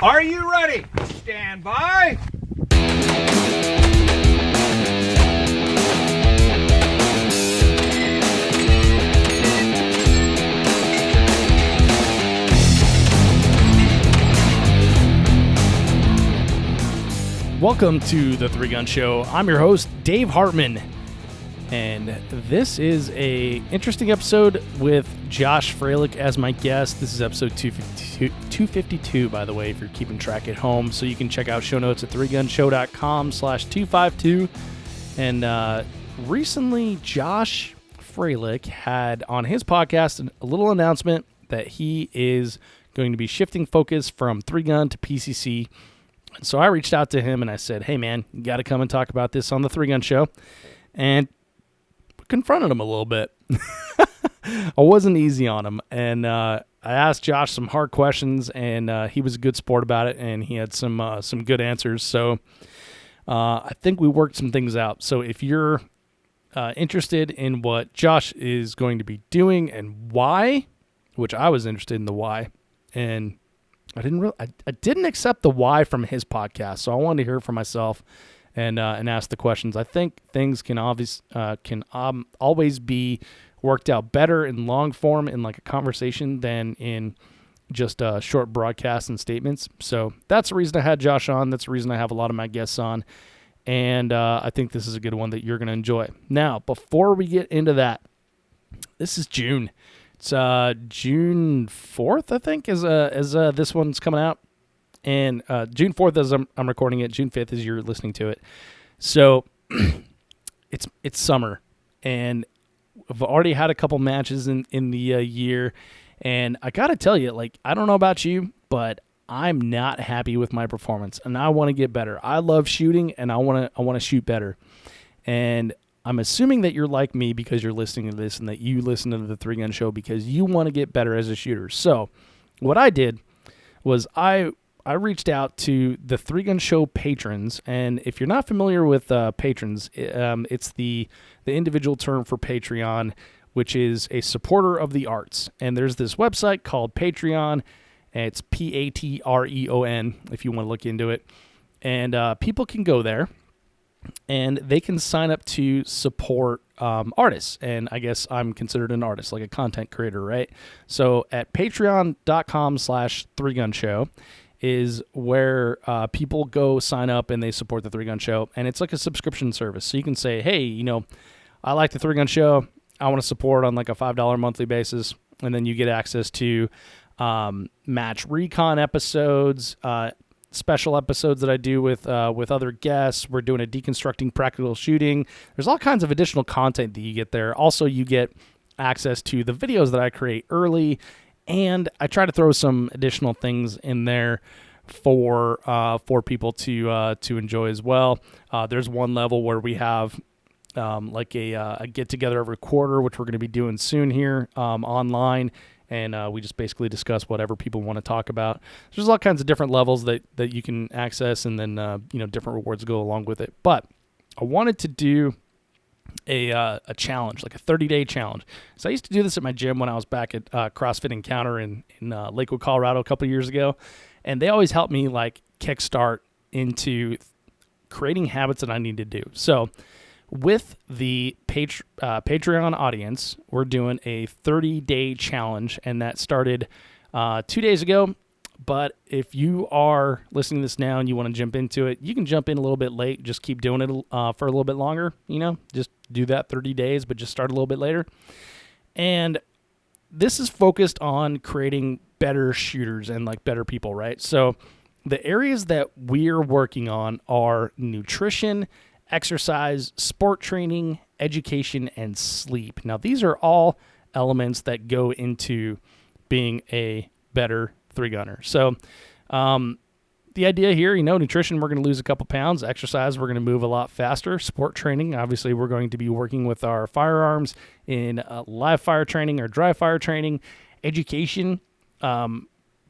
Are you ready? Stand by. Welcome to the Three Gun Show. I'm your host, Dave Hartman, and this is a interesting episode with Josh Froelich as my guest. This is episode 252, by the way, if you're keeping track at home. So you can check out show notes at threegunshow.com/252. And recently, Josh Froelich had on his podcast a little announcement that he is going to be shifting focus from Three Gun to PCC. So I reached out to him and I said, hey, man, you got to come and talk about this on the Three Gun Show. And confronted him a little bit. I wasn't easy on him. And I asked Josh some hard questions, and he was a good sport about it, and he had some good answers. So I think we worked some things out. So if you're interested in what Josh is going to be doing and why, which I was interested in the why, and I didn't accept the why from his podcast, so I wanted to hear it for myself and ask the questions. I think things can always be worked out better in long form in like a conversation than in just short broadcasts and statements. So that's the reason I had Josh on. That's the reason I have a lot of my guests on, and I think this is a good one that you're going to enjoy. Now, before we get into that, this is June. It's June 4th, I think, as this one's coming out. And June 4th as I'm recording it. June 5th as you're listening to it. So it's summer. And I've already had a couple matches in the year. And I got to tell you, like, I don't know about you, but I'm not happy with my performance. And I want to get better. I love shooting, and I want to shoot better. And I'm assuming that you're like me because you're listening to this and that you listen to the Three Gun Show because you want to get better as a shooter. So what I did was I reached out to the Three Gun Show patrons. And if you're not familiar with patrons, it's the individual term for Patreon, which is a supporter of the arts. And there's this website called Patreon. And it's Patreon if you want to look into it. And people can go there. And they can sign up to support artists. And I guess I'm considered an artist, like a content creator, right? So at patreon.com/3gunshow is where people go sign up and they support the Three Gun Show. And it's like a subscription service. So you can say, hey, I like the Three Gun Show. I want to support on like a $5 monthly basis. And then you get access to match recon episodes, special episodes that I do with other guests. We're doing a deconstructing practical shooting. There's all kinds of additional content that you get there. Also, you get access to the videos that I create early, and I try to throw some additional things in there for people to enjoy as well. There's one level where we have like a get together every quarter, which we're going to be doing soon here online. And we just basically discuss whatever people want to talk about. There's all kinds of different levels that you can access, and then different rewards go along with it. But I wanted to do a challenge, like a 30-day challenge. So I used to do this at my gym when I was back at CrossFit Encounter in Lakewood, Colorado a couple of years ago. And they always helped me like kickstart into creating habits that I need to do. So with the Patreon audience, we're doing a 30-day challenge, and that started 2 days ago. But if you are listening to this now and you want to jump into it, you can jump in a little bit late. Just keep doing it for a little bit longer. Just do that 30 days, but just start a little bit later. And this is focused on creating better shooters and like better people, right? So the areas that we're working on are nutrition, exercise, sport training, education, and sleep. Now, these are all elements that go into being a better three-gunner. So the idea here, nutrition, we're going to lose a couple pounds. Exercise, we're going to move a lot faster. Sport training, obviously, we're going to be working with our firearms in live fire training or dry fire training. Education,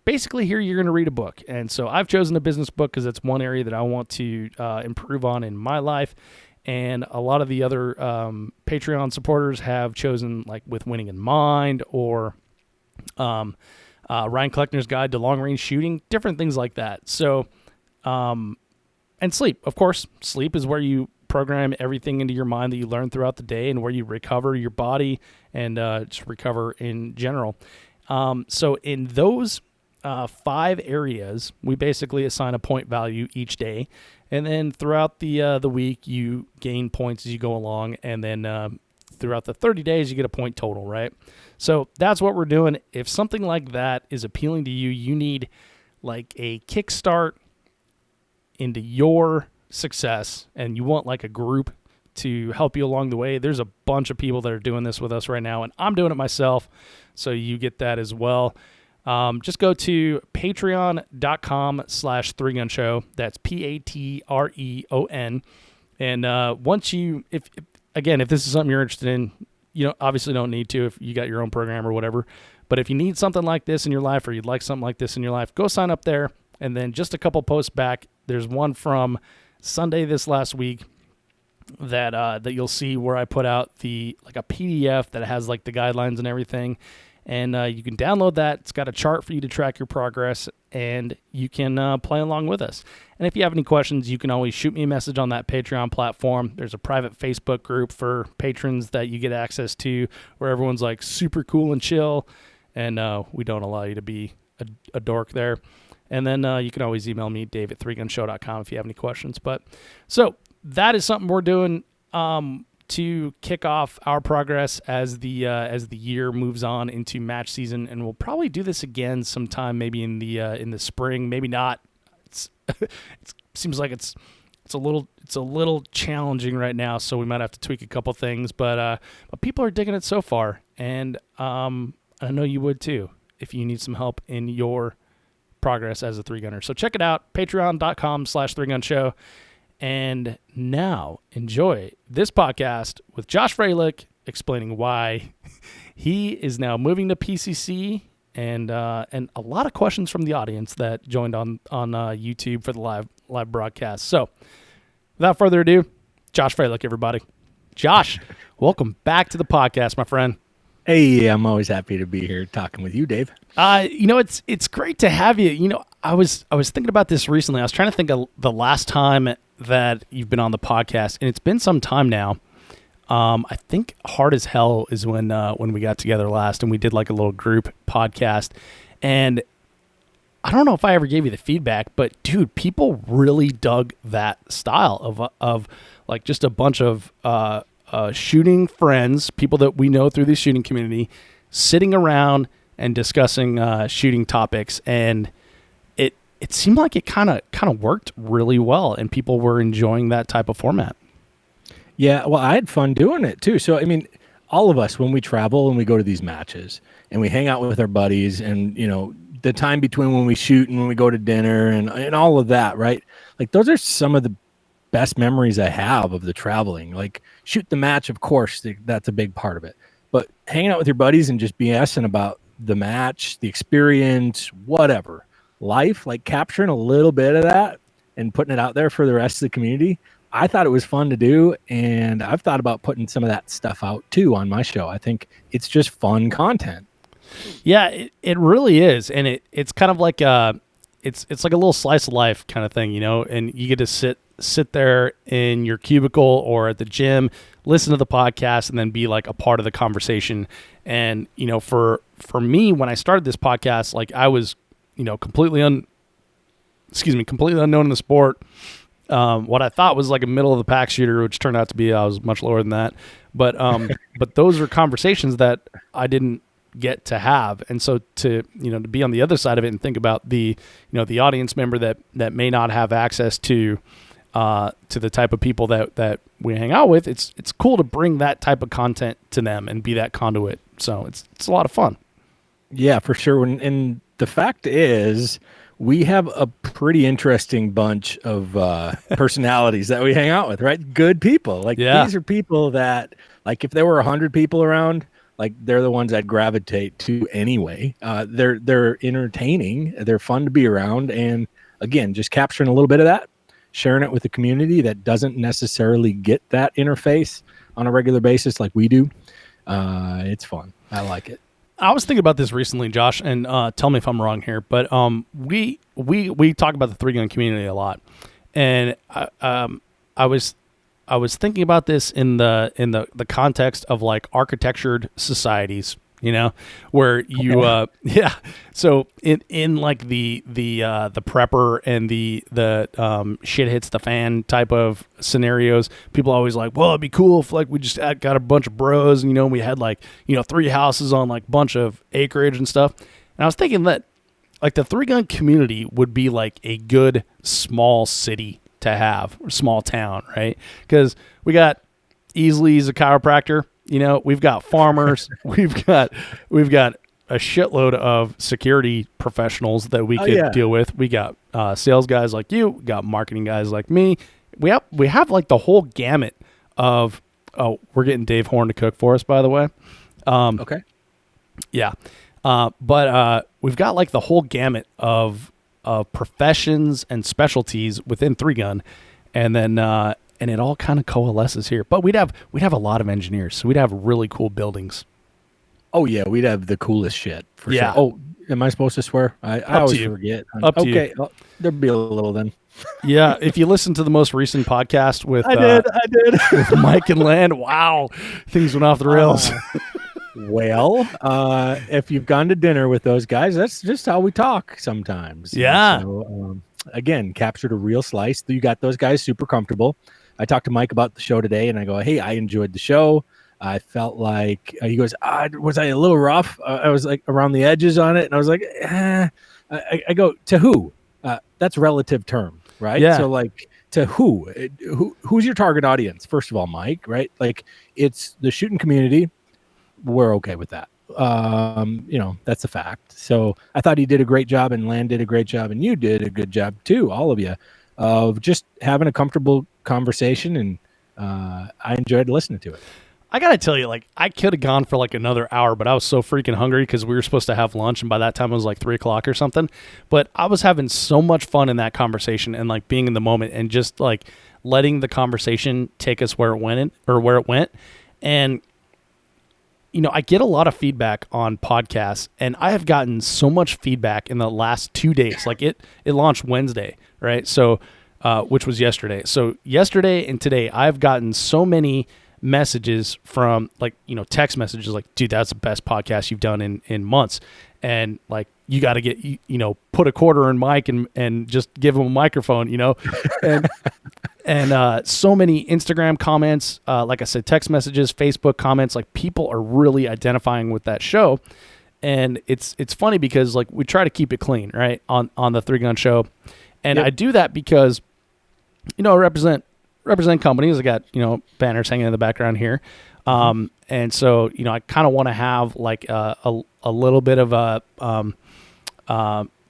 basically here you're going to read a book. And so I've chosen a business book because it's one area that I want to improve on in my life. And a lot of the other Patreon supporters have chosen like With Winning in Mind or Ryan Kleckner's Guide to Long Range Shooting, different things like that. So, and sleep, of course. Sleep is where you program everything into your mind that you learn throughout the day and where you recover your body and just recover in general. So in those 5 areas, we basically assign a point value each day. And then throughout the week, you gain points as you go along. And then throughout the 30 days, you get a point total, right? So that's what we're doing. If something like that is appealing to you, you need like a kickstart into your success, and you want like a group to help you along the way. There's a bunch of people that are doing this with us right now, and I'm doing it myself, so you get that as well. Just go to patreon.com/3gunshow. That's Patreon. And once you, if this is something you're interested in, you obviously don't need to if you got your own program or whatever. But if you need something like this in your life, or you'd like something like this in your life, go sign up there. And then just a couple posts back, there's one from Sunday this last week that you'll see where I put out a PDF that has like the guidelines and everything. And you can download that. It's got a chart for you to track your progress, and you can play along with us. And if you have any questions, you can always shoot me a message on that Patreon platform. There's a private Facebook group for patrons that you get access to where everyone's like super cool and chill, and we don't allow you to be a dork there. And then you can always email me, dave@3gunshow.com, if you have any questions. But so that is something we're doing to kick off our progress as the year moves on into match season, and we'll probably do this again sometime, maybe in the spring, maybe not. It seems like it's a little challenging right now, so we might have to tweak a couple things. But people are digging it so far, and I know you would too if you need some help in your progress as a 3-gunner. So check it out, patreon.com/3gunshow. And now enjoy this podcast with Josh Froelich explaining why he is now moving to PCC, and a lot of questions from the audience that joined on YouTube for the live broadcast. So without further ado, Josh Froelich, everybody. Josh, welcome back to the podcast, my friend. Hey, I'm always happy to be here talking with you, Dave. It's great to have you. I was thinking about this recently. I was trying to think of the last time that you've been on the podcast, and it's been some time now. I think Hard as Hell is when we got together last, and we did like a little group podcast. And I don't know if I ever gave you the feedback, but dude, people really dug that style of like just a bunch of shooting friends, people that we know through the shooting community, sitting around and discussing shooting topics. And it seemed like it kind of worked really well, and people were enjoying that type of format. Yeah, well, I had fun doing it too. So, I mean, all of us, when we travel and we go to these matches and we hang out with our buddies, and, the time between when we shoot and when we go to dinner and all of that, right? Like, those are some of the best memories I have of the traveling. Like, shoot the match, of course, that's a big part of it. But hanging out with your buddies and just BSing about the match, the experience, whatever. Life, like capturing a little bit of that and putting it out there for the rest of the community. I thought it was fun to do, and I've thought about putting some of that stuff out too on my show. I think it's just fun content. Yeah, it really is, and it's kind of like it's like a little slice of life kind of thing, and you get to sit there in your cubicle or at the gym, listen to the podcast, and then be like a part of the conversation. And for me, when I started this podcast, like I was completely unknown in the sport. What I thought was like a middle of the pack shooter, which turned out to be I was much lower than that. But but those are conversations that I didn't get to have, and so to be on the other side of it and think about the the audience member that may not have access to the type of people that we hang out with. It's cool to bring that type of content to them and be that conduit. So it's a lot of fun. Yeah, for sure. And the fact is, we have a pretty interesting bunch of personalities that we hang out with, right? Good people. Like, These are people that, like, if there were 100 people around, like, they're the ones I'd gravitate to anyway. They're entertaining. They're fun to be around. And again, just capturing a little bit of that, sharing it with the community that doesn't necessarily get that interface on a regular basis like we do. It's fun. I like it. I was thinking about this recently, Josh, and tell me if I'm wrong here, but we talk about the three gun community a lot, and I was thinking about this in the context of like architectured societies, where you yeah. So in like the prepper and the shit hits the fan type of scenarios, people are always like, well, it'd be cool if like we just got a bunch of bros and we had like 3 houses on like bunch of acreage and stuff. And I was thinking that like the three gun community would be like a good small city to have, or small town, right? Because we got Easley's a chiropractor. We've got farmers. we've got a shitload of security professionals that we could deal with. We got sales guys like you. We got marketing guys like me. We have like the whole gamut of. Oh, we're getting Dave Horn to cook for us, by the way. Okay. Yeah, but we've got like the whole gamut of professions and specialties within three gun, and then. And it all kind of coalesces here. But we'd have a lot of engineers, so we'd have really cool buildings. Oh yeah, we'd have the coolest shit for sure. Oh, am I supposed to swear? I always forget. Up to okay, you. There'd be a little then. Yeah, if you listen to the most recent podcast with I did with Mike and Land, wow, things went off the rails. Well, if you've gone to dinner with those guys, that's just how we talk sometimes. Yeah. So, again, captured a real slice. You got those guys super comfortable. I talked to Mike about the show today, and I go, hey, I enjoyed the show. I felt like, he goes, was I a little rough? I was like around the edges on it. And I was like, I go, to who? That's a relative term, right? Yeah. So like, to who's your target audience? First of all, Mike, right? Like it's the shooting community. We're okay with that. That's a fact. So I thought he did a great job, and Land did a great job, and you did a good job too, all of you, of just having a comfortable conversation, and I enjoyed listening to it. I gotta tell you, like, I could have gone for like another hour, but I was so freaking hungry because we were supposed to have lunch, and by that time it was like 3:00 or something. But I was having so much fun in that conversation, and like being in the moment, and just like letting the conversation take us where it went, and I get a lot of feedback on podcasts, and I have gotten so much feedback in the last 2 days. Like it launched Wednesday, right? So, which was yesterday. So yesterday and today, I've gotten so many messages from like, text messages like, dude, that's the best podcast you've done in months. And like, you got to get, put a quarter in Mike and just give him a microphone, and so many Instagram comments, like I said, text messages, Facebook comments, like people are really identifying with that show. And it's funny because like we try to keep it clean, right? On the Three Gun Show. And yep. I do that because, I represent companies. I got, banners hanging in the background here. And so, I kind of want to have like a little bit of a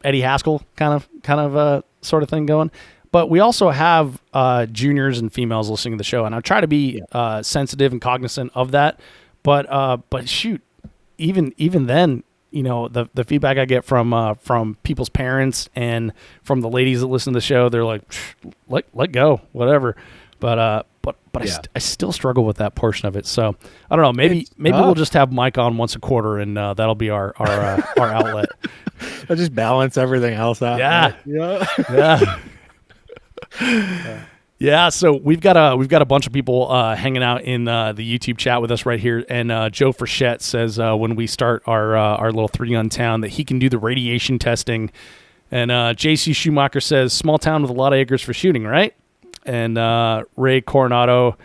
Eddie Haskell kind of sort of thing going. But we also have juniors and females listening to the show, and I try to be sensitive and cognizant of that. But shoot, even then, the feedback I get from people's parents and from the ladies that listen to the show, they're like, let go, whatever. But I still struggle with that portion of it. So I don't know. Maybe we'll just have Mike on once a quarter, and that'll be our outlet. I'll just balance everything else out. Yeah. Yeah. Yeah. So we've got a bunch of people hanging out in the YouTube chat with us right here. And Joe Frechette says when we start our little 3-gun town that he can do the radiation testing. And JC Schumacher says small town with a lot of acres for shooting, right? And Ray Coronado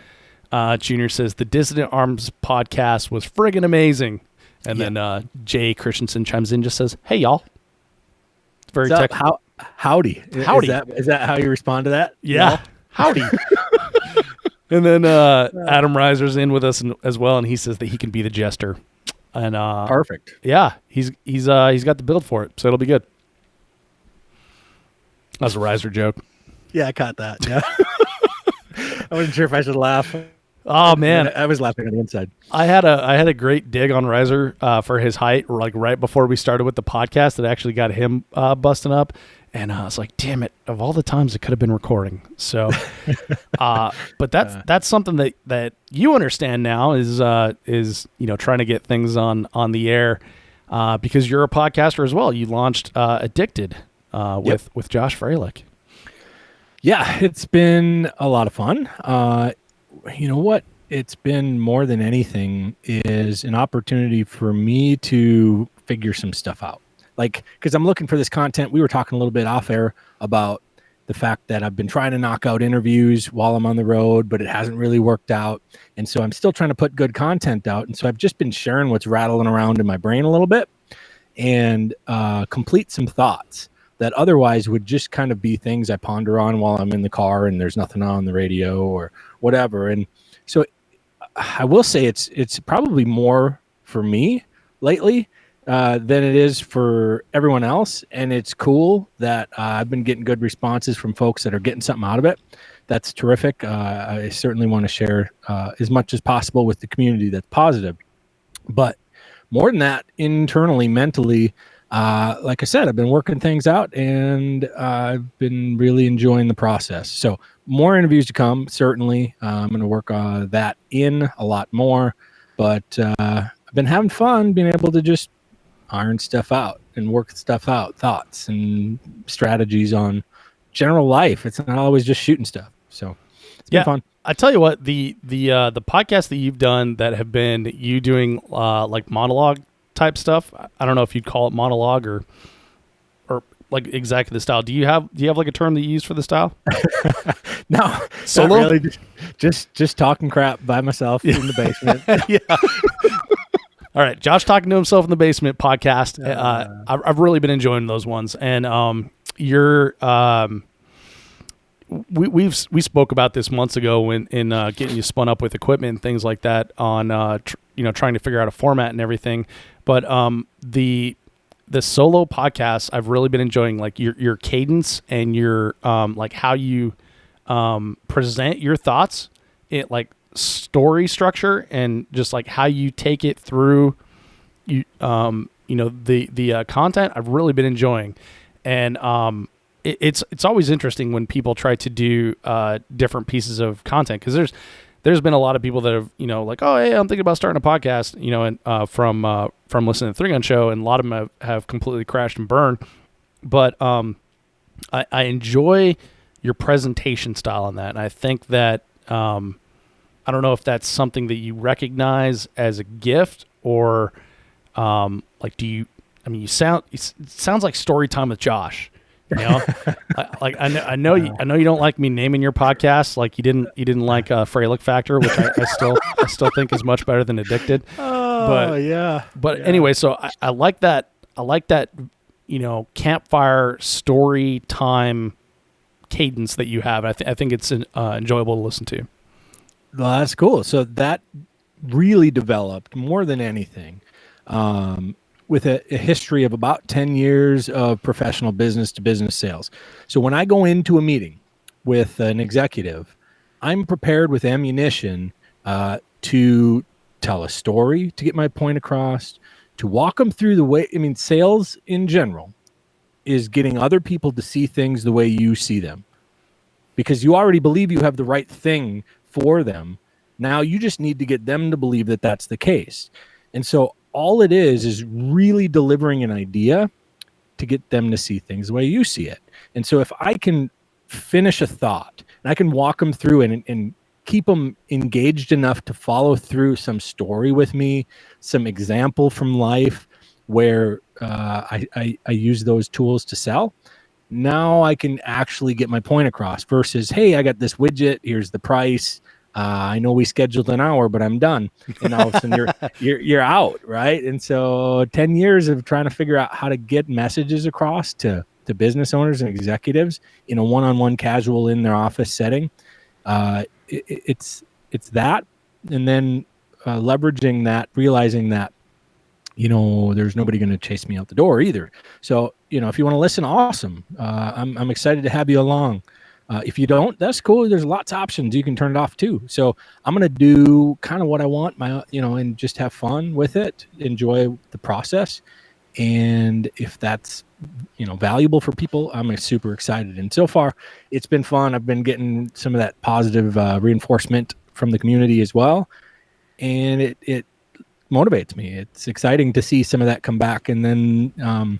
Jr. says the Dissident Arms podcast was friggin' amazing. And then Jay Christensen chimes in, just says, "Hey y'all." It's very technical. Howdy. Howdy. Is that how you respond to that? Yeah. No? Howdy. And then Adam Reiser's in with us as well, and he says that he can be the jester. And perfect. Yeah, he's got the build for it, so it'll be good. That was a Reiser joke. Yeah, I caught that. Yeah. I wasn't sure if I should laugh. Oh man, I was laughing on the inside. I had a great dig on Reiser for his height, like right before we started with the podcast. That actually got him busting up, and I was like, "Damn it!" Of all the times it could have been recording. So, but that's something that you understand now is trying to get things on the air. because you're a podcaster as well. You launched Addicted with Josh Froelich. Yeah, it's been a lot of fun. You know what? It's been more than anything is an opportunity for me to figure some stuff out. Like, because I'm looking for this content. We were talking a little bit off air about the fact that I've been trying to knock out interviews while I'm on the road, but it hasn't really worked out. And so I'm still trying to put good content out. And so I've just been sharing what's rattling around in my brain a little bit and complete some thoughts that otherwise would just kind of be things I ponder on while I'm in the car and there's nothing on the radio or whatever. And so I will say it's probably more for me lately than it is for everyone else. And it's cool that I've been getting good responses from folks that are getting something out of it. That's terrific. I certainly want to share as much as possible with the community that's positive. But more than that, internally, mentally, like I said, I've been working things out and I've been really enjoying the process. So more interviews to come, certainly. I'm going to work on that in a lot more. But I've been having fun being able to just iron stuff out and work stuff out, thoughts and strategies on general life. It's not always just shooting stuff. So it's been fun. I tell you what, the podcast that you've done that have been you doing like monologue type stuff. I don't know if you'd call it monologue or like exactly the style. Do you have like a term that you use for the style? No, solo. Not really, just talking crap by myself in the basement. Yeah. All right, Josh talking to himself in the basement podcast. I've really been enjoying those ones, and we spoke about this months ago in getting you spun up with equipment and things like that on trying to figure out a format and everything. But the solo podcasts I've really been enjoying, like your cadence and your like how you present your thoughts, it like story structure and just like how you take it through the content I've really been enjoying. And it's always interesting when people try to do different pieces of content, because there's been a lot of people that have like, oh hey, I'm thinking about starting a podcast, and from listening to the 3-Gun Show, and a lot of them have completely crashed and burned. But I enjoy your presentation style on that, and I think that I don't know if that's something that you recognize as a gift or like it sounds like story time with Josh. I know you don't like me naming your podcast. Like you didn't like Froelich Factor, which I still think is much better than Addicted. But anyway, so I like that. I like that, campfire story time cadence that you have. I think it's enjoyable to listen to. Well, that's cool. So that really developed more than anything with a history of about 10 years of professional business-to-business sales. So when I go into a meeting with an executive, I'm prepared with ammunition to tell a story, to get my point across, to walk them through the way. I mean, sales in general is getting other people to see things the way you see them, because you already believe you have the right thing for them. Now you just need to get them to believe that that's the case. And so all it is really delivering an idea to get them to see things the way you see it. And so if I can finish a thought and I can walk them through and keep them engaged enough to follow through some story with me, some example from life where I use those tools to sell, now I can actually get my point across versus, hey, I got this widget, here's the price. I know we scheduled an hour, but I'm done. And all of a sudden you're out, right? And so 10 years of trying to figure out how to get messages across to business owners and executives in a one-on-one casual in their office setting. It's that, and then leveraging that, realizing that, there's nobody going to chase me out the door either. So, if you want to listen, awesome. I'm excited to have you along. If you don't, that's cool. There's lots of options. You can turn it off too. So I'm going to do kind of what I want, and just have fun with it, enjoy the process. And if that's, valuable for people, I'm super excited. And so far it's been fun. I've been getting some of that positive reinforcement from the community as well. And it motivates me. It's exciting to see some of that come back. And then,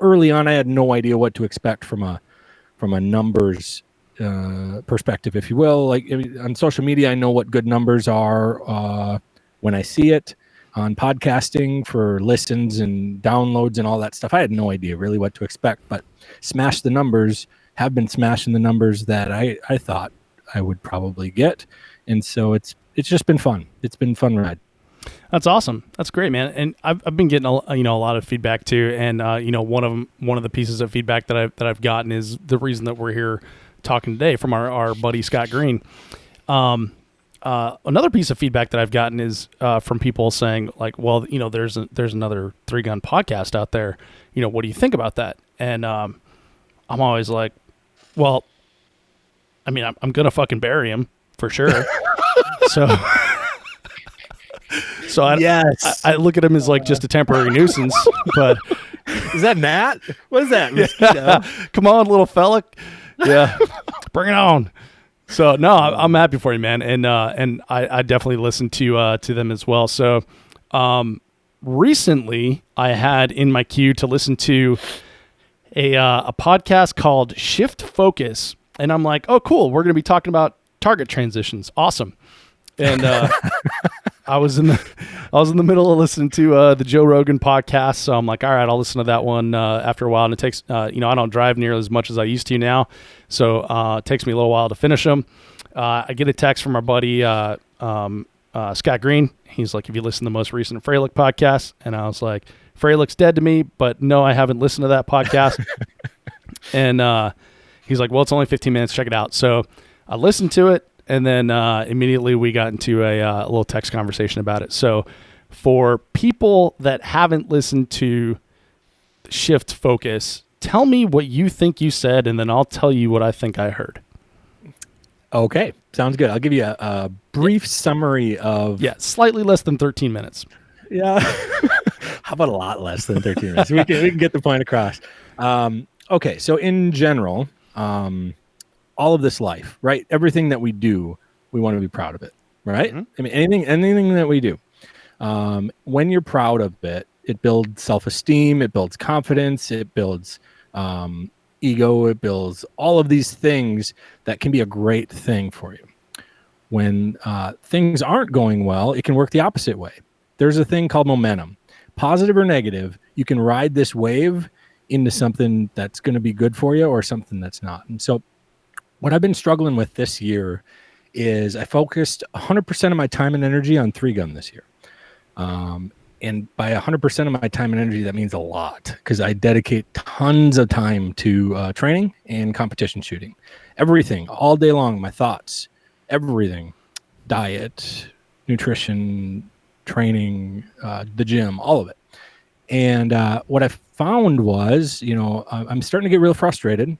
early on, I had no idea what to expect from a numbers perspective, if you will. Like on social media, I know what good numbers are when I see it. On podcasting for listens and downloads and all that stuff, I had no idea really what to expect. But smash the numbers, have been smashing the numbers that I thought I would probably get, and so it's just been fun. It's been a fun ride. That's awesome. That's great, man. And I've been getting a lot of feedback too. And one of the pieces of feedback that I've gotten is the reason that we're here talking today from our buddy Scott Green. Another piece of feedback that I've gotten is from people saying like, well, there's another 3-Gun podcast out there. What do you think about that? And I'm always like, well, I mean, I'm gonna fucking bury him for sure. So I look at him as like just a temporary nuisance. But is that Nat? What is that? Yeah. Come on, little fella. Yeah, bring it on. So no, I'm happy for you, man, and I definitely listen to them as well. So recently, I had in my queue to listen to a podcast called Shift Focus, and I'm like, oh, cool, we're going to be talking about target transitions. Awesome. And I was in the middle of listening to the Joe Rogan podcast, so I'm like, all right, I'll listen to that one after a while. And it takes, I don't drive nearly as much as I used to now, so it takes me a little while to finish them. I get a text from our buddy Scott Green. He's like, have you listened to the most recent Froelich podcast? And I was like, Froelich's dead to me, but no, I haven't listened to that podcast. And he's like, well, it's only 15 minutes. Check it out. So I listened to it. And then immediately we got into a little text conversation about it. So for people that haven't listened to Shift Focus, tell me what you think you said, and then I'll tell you what I think I heard. Okay, sounds good. I'll give you a brief summary of... Yeah, slightly less than 13 minutes. Yeah. How about a lot less than 13 minutes? We can get the point across. Okay, so in general... all of this life, right? Everything that we do, we want to be proud of it, right? Mm-hmm. I mean, anything that we do. When you're proud of it, it builds self-esteem, it builds confidence, it builds ego, it builds all of these things that can be a great thing for you. When things aren't going well, it can work the opposite way. There's a thing called momentum. Positive or negative, you can ride this wave into something that's going to be good for you or something that's not. And so what I've been struggling with this year is I focused 100% of my time and energy on 3-Gun this year. And by 100% of my time and energy, that means a lot because I dedicate tons of time to training and competition shooting. Everything, all day long, my thoughts, everything, diet, nutrition, training, the gym, all of it. And what I found was, I'm starting to get real frustrated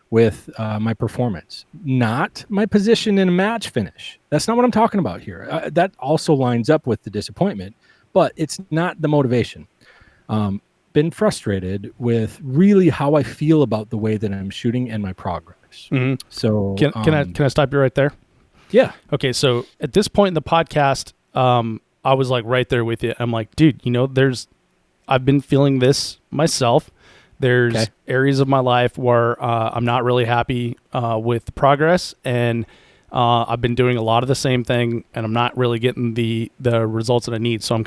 with my performance, not my position in a match finish. That's not what I'm talking about here. That also lines up with the disappointment, but it's not the motivation. Been frustrated with really how I feel about the way that I'm shooting and my progress. Mm-hmm. So can I stop you right there? Yeah. Okay. So at this point in the podcast, I was like right there with you. I'm like, dude, I've been feeling this myself. There's areas of my life where I'm not really happy with the progress, and I've been doing a lot of the same thing, and I'm not really getting the results that I need. So I'm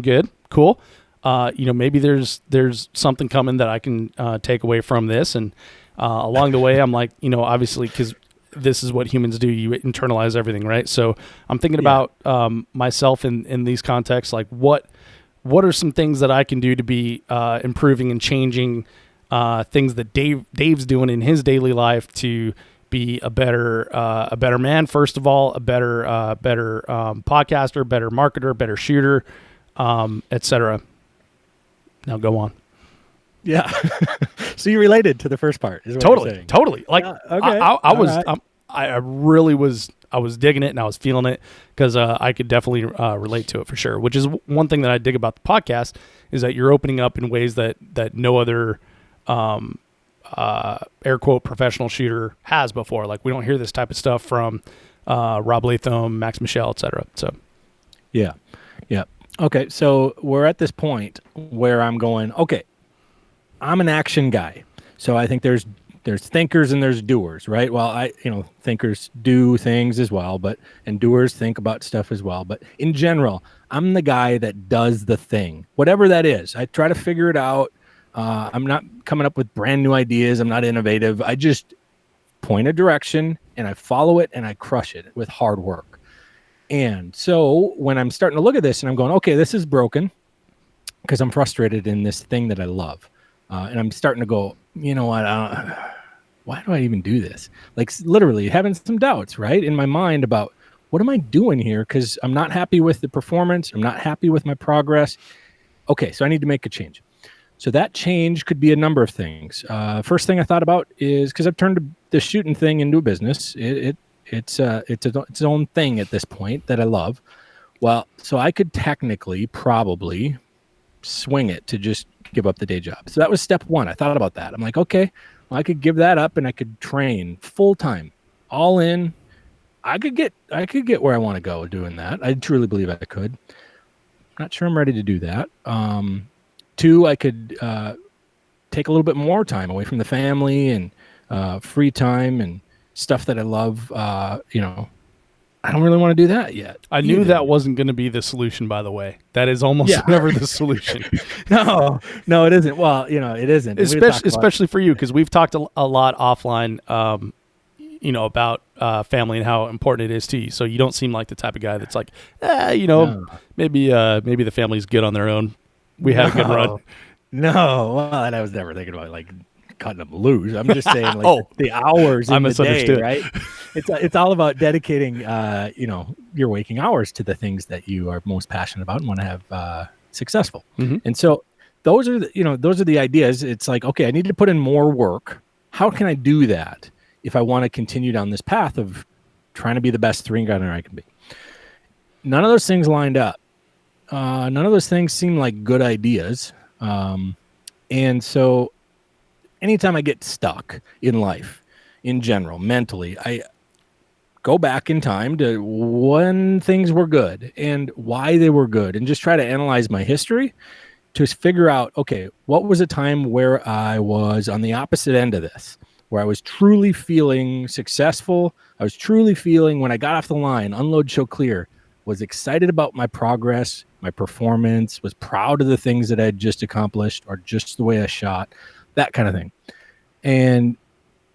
good, cool. Maybe there's something coming that I can take away from this, and along the way, I'm like, obviously, because this is what humans do, you internalize everything, right? So I'm thinking about myself in these contexts, like what are some things that I can do to be improving and changing things that Dave's doing in his daily life to be a better man, first of all, a better podcaster, better marketer, better shooter, etc. Now go on. Yeah. So you related to the first part, is what you're saying. Totally. Like okay. I really was. I was digging it and I was feeling it because I could definitely relate to it for sure. Which is one thing that I dig about the podcast is that you're opening up in ways that no other air quote professional shooter has before. Like we don't hear this type of stuff from Rob Latham, Max Michelle, etc. So Yeah. Yeah. Okay. So we're at this point where I'm going, okay, I'm an action guy. So I think there's thinkers and there's doers, right? Well, thinkers do things as well, and doers think about stuff as well. But in general, I'm the guy that does the thing, whatever that is. I try to figure it out. I'm not coming up with brand new ideas. I'm not innovative. I just point a direction and I follow it and I crush it with hard work. And so when I'm starting to look at this and I'm going, okay, this is broken because I'm frustrated in this thing that I love. And I'm starting to go, you know what? Why do I even do this? Like literally having some doubts, right? In my mind about what am I doing here? Because I'm not happy with the performance. I'm not happy with my progress. Okay, so I need to make a change. So that change could be a number of things. First thing I thought about is because I've turned the shooting thing into a business. It's its own thing at this point that I love. Well, so I could technically probably swing it to just give up the day job. So that was step one. I thought about that. I'm like, okay, well, I could give that up and I could train full time, all in. I could get where I want to go doing that. I truly believe I could. Not sure I'm ready to do that. Two, I could take a little bit more time away from the family and free time and stuff that I love. I don't really want to do that yet. I knew that wasn't going to be the solution, by the way. That is almost never the solution. No, it isn't. Well, it isn't. Especially for you, because we've talked a lot offline, about family and how important it is to you. So you don't seem like the type of guy that's like, No. maybe the family's good on their own. We had a good run. No, well, and I was never thinking about like cutting them loose. I'm just saying like the hours in the day, right? It's all about dedicating, your waking hours to the things that you are most passionate about and want to have successful. Mm-hmm. And so those are the ideas. It's like, okay, I need to put in more work. How can I do that if I want to continue down this path of trying to be the best three-gunner I can be? None of those things lined up. None of those things seem like good ideas. And so anytime I get stuck in life, in general, mentally, I go back in time to when things were good and why they were good and just try to analyze my history to figure out, okay, what was a time where I was on the opposite end of this, where I was truly feeling successful. I was truly feeling when I got off the line, unload, show, clear, was excited about my progress, my performance, was proud of the things that I'd just accomplished or just the way I shot, that kind of thing. And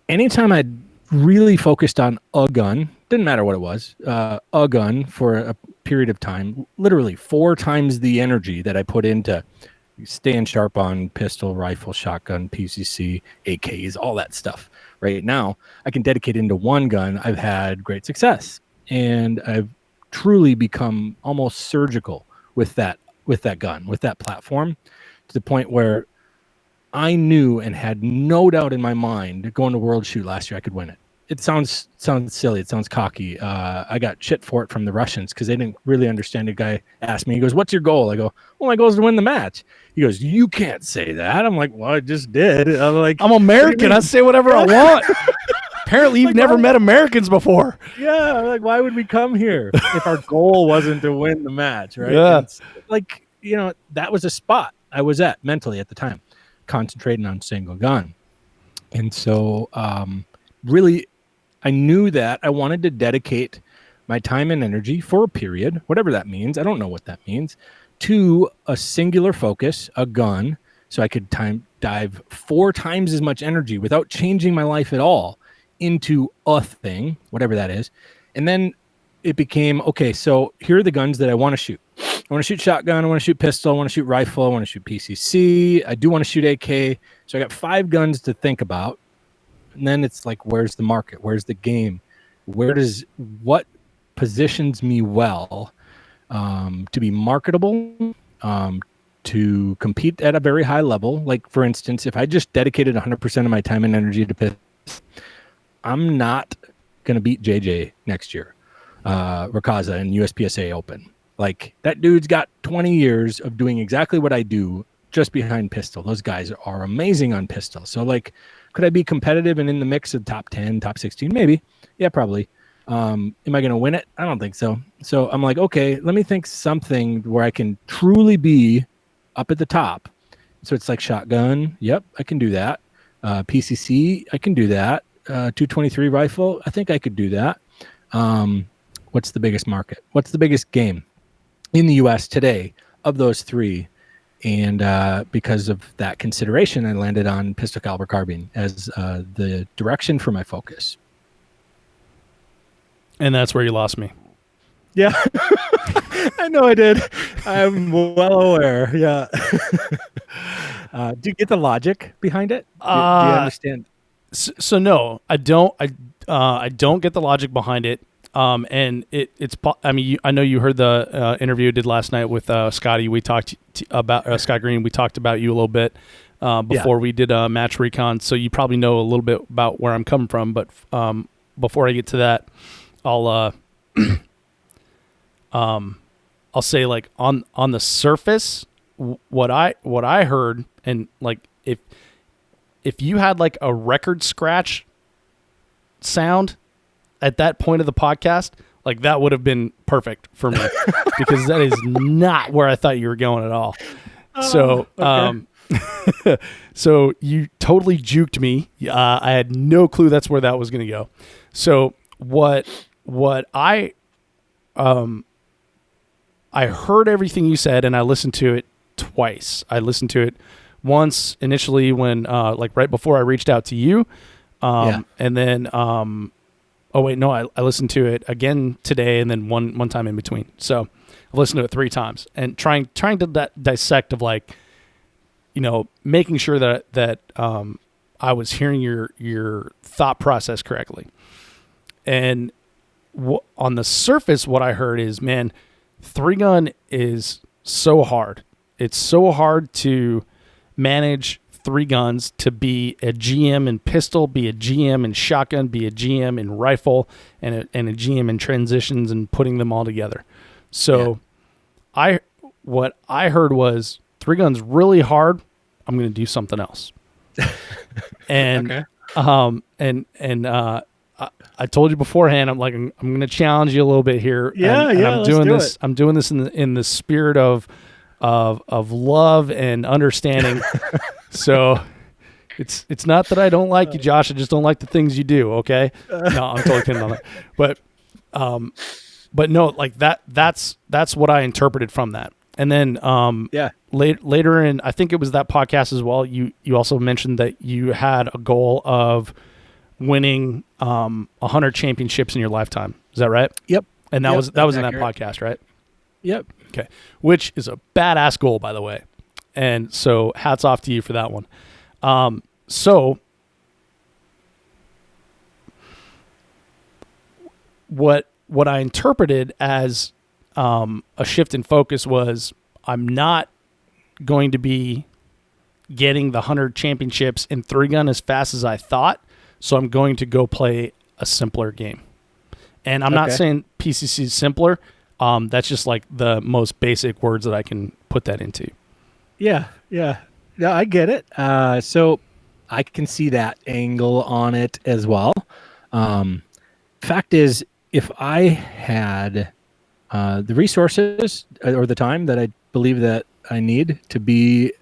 anytime I'd really focused on a gun, didn't matter what it was, a gun for a period of time, literally 4 times the energy that I put into staying sharp on pistol, rifle, shotgun, PCC, AKs, all that stuff. Right now, I can dedicate into one gun. I've had great success, and I've truly become almost surgical with that gun, with that platform, to the point where I knew and had no doubt in my mind going to World Shoot last year I could win it. It sounds silly. It sounds cocky. I got shit for it from the Russians because they didn't really understand. A guy asked me, he goes, "What's your goal?" I go, "Well, my goal is to win the match." He goes, "You can't say that." I'm like, "Well, I just did." I'm like, "I'm American. I say whatever I want." Apparently, you've never met Americans before. Yeah, like, why would we come here if our goal wasn't to win the match, right? Yeah. And that was a spot I was at mentally at the time, concentrating on single gun. And so really, I knew that I wanted to dedicate my time and energy for a period, whatever that means. I don't know what that means, to a singular focus, a gun, so I could dive 4 times as much energy without changing my life at all into a thing, whatever that is. And then it became, okay, so here are the guns that I want to shoot. I want to shoot shotgun, I want to shoot pistol, I want to shoot rifle, I want to shoot PCC, I do want to shoot AK. So I got 5 guns to think about. And then it's like, where's the market? Where's the game? What positions me well to be marketable, to compete at a very high level? Like, for instance, if I just dedicated 100% of my time and energy to pistol, I'm not going to beat JJ next year, Rakaza in USPSA Open. Like, that dude's got 20 years of doing exactly what I do just behind pistol. Those guys are amazing on pistol. So, like, could I be competitive and in the mix of top 10, top 16? Maybe. Yeah, probably. Am I going to win it? I don't think so. So I'm like, okay, let me think something where I can truly be up at the top. So it's like shotgun. Yep, I can do that. PCC, I can do that. 223 rifle, I think I could do that. What's the biggest market? What's the biggest game in the U.S. today of those three? And because of that consideration, I landed on pistol caliber carbine as the direction for my focus. And that's where you lost me. Yeah, I know I did. I'm well aware. Yeah. Do you get the logic behind it? Do you understand? So no, I don't. I don't get the logic behind it. And it's. I mean, I know you heard the interview I did last night with Scotty. We talked about Scott Green. We talked about you a little bit before we did a match recon. So you probably know a little bit about where I'm coming from. But before I get to that, I'll I'll say, like, on the surface, what I heard, and like if you had like a record scratch sound at that point of the podcast, like that would have been perfect for me because that is not where I thought you were going at all. So, okay. So you totally juked me. I had no clue that's where that was going to go. So what I heard everything you said, and I listened to it twice. I listened to it once initially when, like right before I reached out to you. And then, oh wait, no, I listened to it again today and then one time in between. So I've listened to it 3 times and trying to dissect of, like, you know, making sure that I was hearing your thought process correctly. And on the surface, what I heard is, man, 3-gun is so hard. It's so hard to manage 3 guns, to be a GM in pistol, be a GM in shotgun, be a GM in rifle, and a GM in transitions and putting them all together. So what I heard was 3-gun's really hard. I'm going to do something else. And, okay. I told you beforehand, I'm like, I'm going to challenge you a little bit here. Yeah, and I'm doing let's this. I'm doing this in the spirit of love and understanding. So it's not that I don't like you, Josh. I just don't like the things you do. Okay. No, I'm totally kidding on that. But no, like that's what I interpreted from that. And then, later in, I think it was that podcast as well. You also mentioned that you had a goal of winning 100 championships in your lifetime. Is that right? Yep. And that was in that podcast, right? Yep. Okay. Which is a badass goal, by the way. And so hats off to you for that one. So what I interpreted as a shift in focus was, I'm not going to be getting the 100 championships in 3-gun as fast as I thought. So I'm going to go play a simpler game. And I'm not saying PCC is simpler. That's just like the most basic words that I can put that into. Yeah. I get it. So I can see that angle on it as well. Fact is, if I had the resources or the time that I believe that I need to be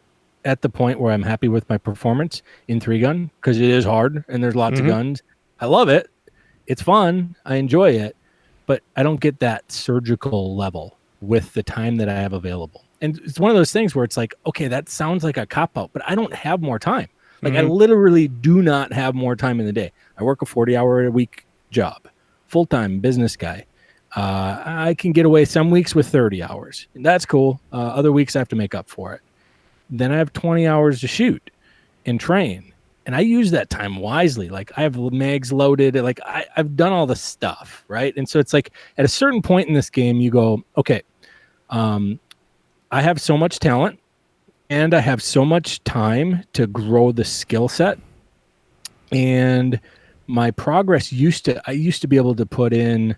at the point where I'm happy with my performance in 3-gun, because it is hard and there's lots of guns. I love it. It's fun. I enjoy it, but I don't get that surgical level with the time that I have available. And it's one of those things where it's like, okay, that sounds like a cop-out, but I don't have more time. Like, I literally do not have more time in the day. I work a 40-hour-a-week job, full-time business guy. I can get away some weeks with 30 hours. And that's cool. Other weeks I have to make up for it. Then I have 20 hours to shoot and train. And I use that time wisely. Like, I have mags loaded. Like, I've done all the stuff, right? And so it's like, at a certain point in this game, you go, okay, I have so much talent and I have so much time to grow the skill set. And my progress I used to be able to put in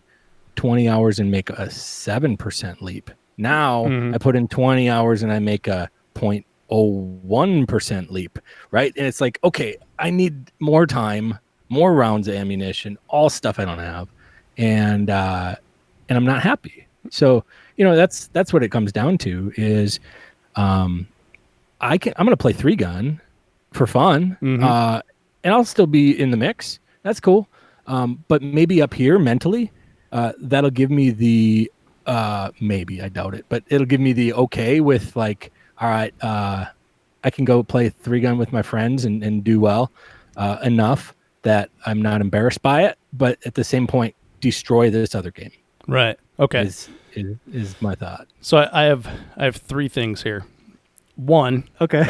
20 hours and make a 7% leap. Now I put in 20 hours and I make a 0.01% leap, right? And it's like, okay, I need more time, more rounds of ammunition, all stuff I don't have. and I'm not happy. So, that's what it comes down to is, I'm going to play 3-gun for fun. Mm-hmm. And I'll still be in the mix. That's cool. But maybe up here mentally, that'll give me the, maybe, I doubt it, but it'll give me the okay with like, all right, I can go play 3-gun with my friends and do well, enough that I'm not embarrassed by it, but at the same point, destroy this other game. Right. Okay. Is my thought. So I have 3 things here. One, Okay.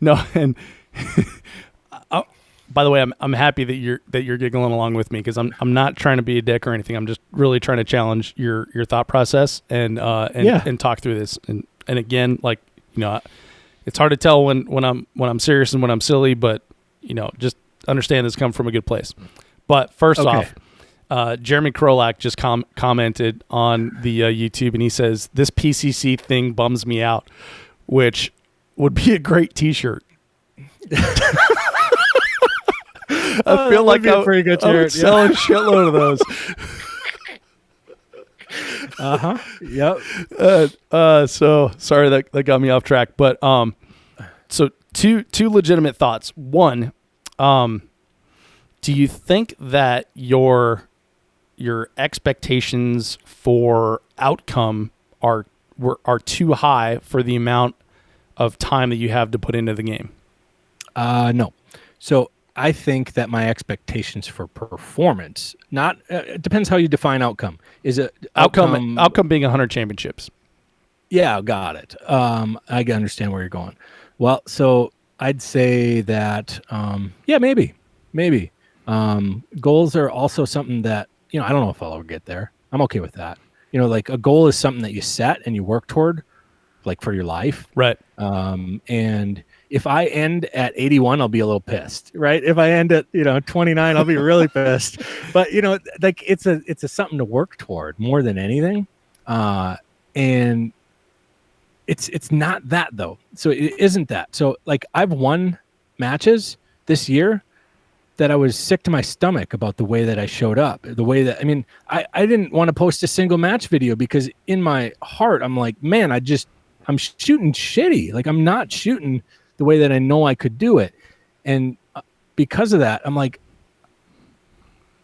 no, and by the way, I'm happy that you're giggling along with me, because I'm not trying to be a dick or anything. I'm just really trying to challenge your thought process and talk through this. And again, like, it's hard to tell when I'm serious and when I'm silly, but just understand this comes from a good place. But first off, Jeremy Krolak just commented on the YouTube, and he says, "This PCC thing bums me out," which would be a great T-shirt. I feel like I would sell a shitload of those. Yep. So sorry that got me off track, but so two legitimate thoughts. One, do you think that your expectations for outcome are too high for the amount of time that you have to put into the game? No. So I think that my expectations for performance, not it depends how you define outcome. Is it outcome being 100 championships? Yeah, got it. I understand where you're going. Well, so I'd say that maybe. Goals are also something that I don't know if I'll ever get there. I'm okay with that. Like a goal is something that you set and you work toward, like for your life. Right. And if I end at 81, I'll be a little pissed, right? If I end at 29, I'll be really pissed. But like it's a something to work toward more than anything. And it's not that though. So it isn't that. So like I've won matches this year that I was sick to my stomach about the way that I showed up, the way that, I didn't want to post a single match video because in my heart, I'm like, man, I'm shooting shitty. Like I'm not shooting the way that I know I could do it. And because of that, I'm like,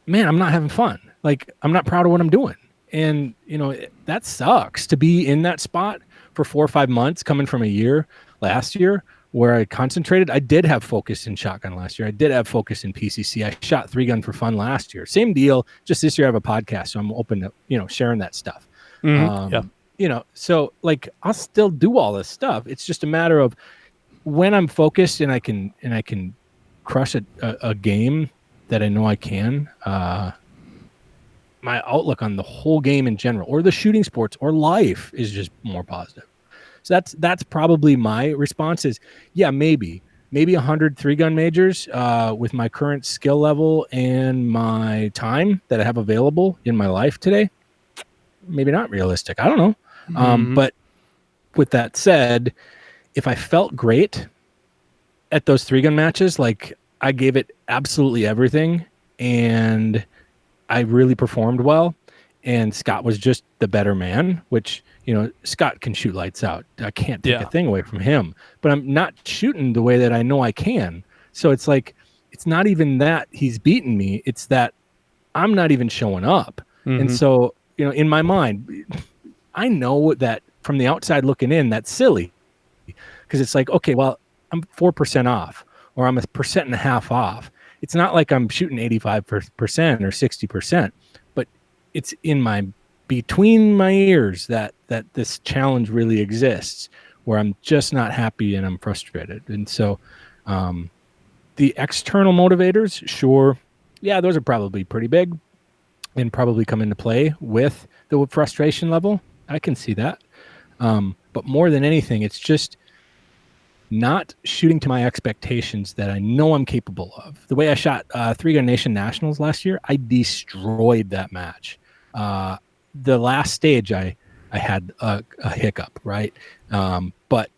man, I'm not having fun. Like I'm not proud of what I'm doing. And, that sucks to be in that spot for 4 or 5 months coming from a year last year where I concentrated. I did have focus in shotgun last year. I did have focus in PCC. I shot 3-gun for fun last year. Same deal. Just this year I have a podcast, so I'm open to, sharing that stuff. Yeah. So like I'll still do all this stuff. It's just a matter of when I'm focused and I can crush a game that I know I can, my outlook on the whole game in general, or the shooting sports or life, is just more positive. So that's probably my response is, yeah, maybe 100 3-gun majors with my current skill level and my time that I have available in my life today. Maybe not realistic. I don't know. But with that said, if I felt great at those 3-gun matches, like I gave it absolutely everything and I really performed well, and Scott was just the better man, which, Scott can shoot lights out. I can't take a thing away from him, but I'm not shooting the way that I know I can. So it's like, it's not even that he's beaten me. It's that I'm not even showing up. And so, in my mind, I know that from the outside looking in, that's silly, because it's like, okay, well, I'm 4% off, or I'm 1.5% off. It's not like I'm shooting 85% or 60%, but it's between my ears that this challenge really exists, where I'm just not happy and I'm frustrated. And so the external motivators, sure, yeah, those are probably pretty big and probably come into play with the frustration level. I can see that. But more than anything, it's just not shooting to my expectations that I know I'm capable of. The way I shot 3-gun Nation Nationals last year, I destroyed that match. The last stage, I had a hiccup, right? But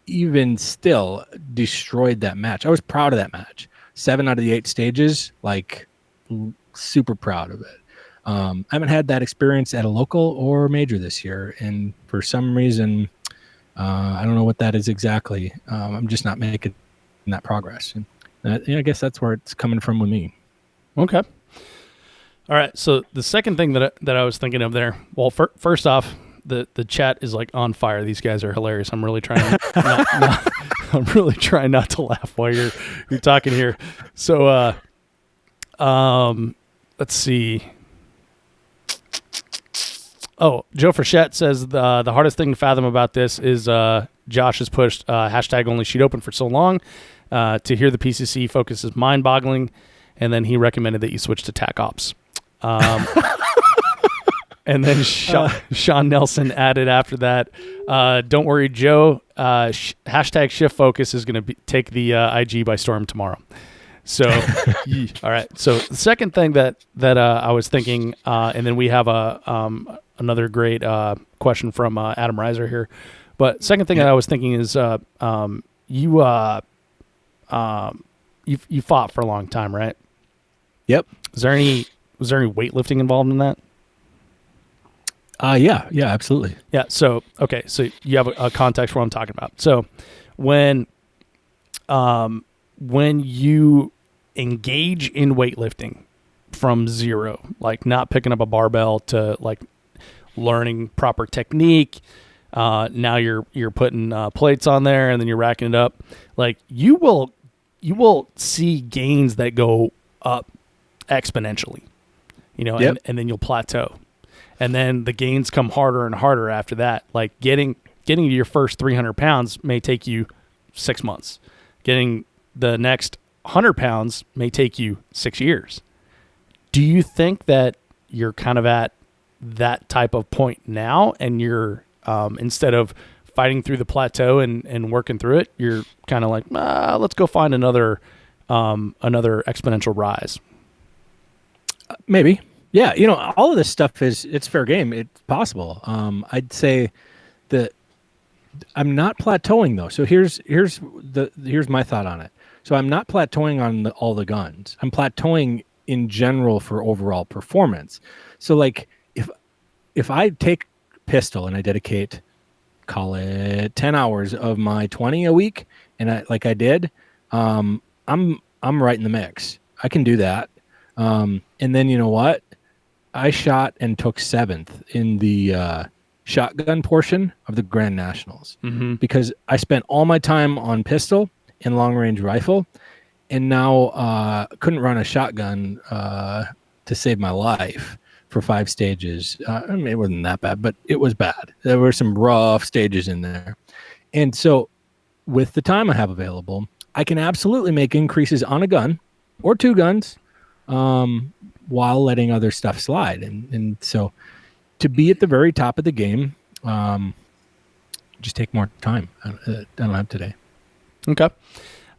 even still, destroyed that match. I was proud of that match. 7 out of the 8 stages, like super proud of it. I haven't had that experience at a local or major this year, and for some reason, I don't know what that is exactly. I'm just not making that progress, and I guess that's where it's coming from with me. Okay. All right. So the second thing that I was thinking of there. Well, first off, the chat is like on fire. These guys are hilarious. I'm really trying. I'm really trying not to laugh while you're talking here. So, let's see. Oh, Joe Frechette says the hardest thing to fathom about this is Josh has pushed hashtag only sheet open for so long. To hear the PCC focus is mind-boggling, and then he recommended that you switch to TAC Ops. And then Sean Nelson added after that, don't worry, Joe, hashtag shift focus is going to take the IG by storm tomorrow. So, all right. So the second thing that I was thinking, and then we have another great question from Adam Reiser here. But second thing that I was thinking is you fought for a long time, right? Yep. Was there any weightlifting involved in that? Yeah, absolutely. Yeah. So, okay. So you have a context for what I'm talking about. So when you engage in weightlifting from zero, like not picking up a barbell to like learning proper technique, now you're putting plates on there and then you're racking it up. Like you will see gains that go up exponentially, Yep. and then you'll plateau. And then the gains come harder and harder after that. Like getting to your first 300 pounds may take you 6 months. Getting the next 100 pounds may take you 6 years. Do you think that you're kind of at that type of point now, and you're instead of fighting through the plateau and working through it, you're kind of like, let's go find another exponential rise? Maybe. Yeah, all of this stuff it's fair game. It's possible. I'd say that I'm not plateauing though. So here's my thought on it. So I'm not plateauing on all the guns. I'm plateauing in general for overall performance. So like if I take pistol and I dedicate, call it 10 hours of my 20 a week, and I did, I'm right in the mix. I can do that. And then you know what? I shot and took 7th in the shotgun portion of the Grand Nationals because I spent all my time on pistol and long range rifle, and now couldn't run a shotgun to save my life for 5 stages. I mean, it wasn't that bad, but it was bad. There were some rough stages in there. And so with the time I have available, I can absolutely make increases on a gun or 2 guns, while letting other stuff slide. And so to be at the very top of the game, just take more time. I don't have today. Okay.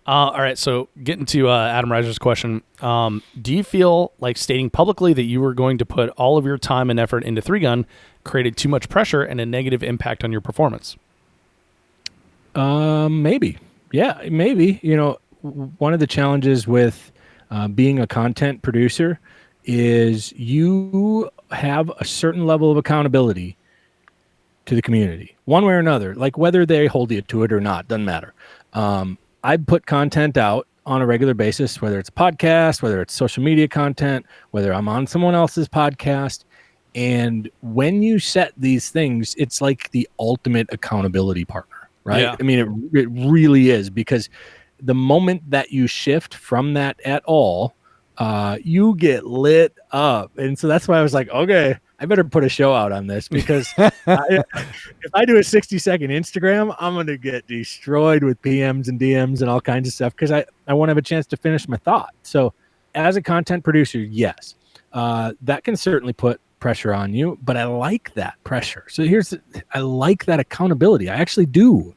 All right. So getting to Adam Reiser's question, do you feel like stating publicly that you were going to put all of your time and effort into 3-gun created too much pressure and a negative impact on your performance? Maybe. Yeah, maybe. One of the challenges with being a content producer is you have a certain level of accountability to the community, one way or another, like whether they hold you to it or not, doesn't matter. I put content out on a regular basis, whether it's a podcast, whether it's social media content, whether I'm on someone else's podcast. And when you set these things, it's like the ultimate accountability partner, right? Yeah. I mean, it really is, because the moment that you shift from that at all, you get lit up. And so that's why I was like, okay, I better put a show out on this, because if I do a 60-second Instagram, I'm going to get destroyed with PMs and DMs and all kinds of stuff, because I won't have a chance to finish my thought. So as a content producer, yes, that can certainly put pressure on you, but I like that pressure. So I like that accountability. I actually do.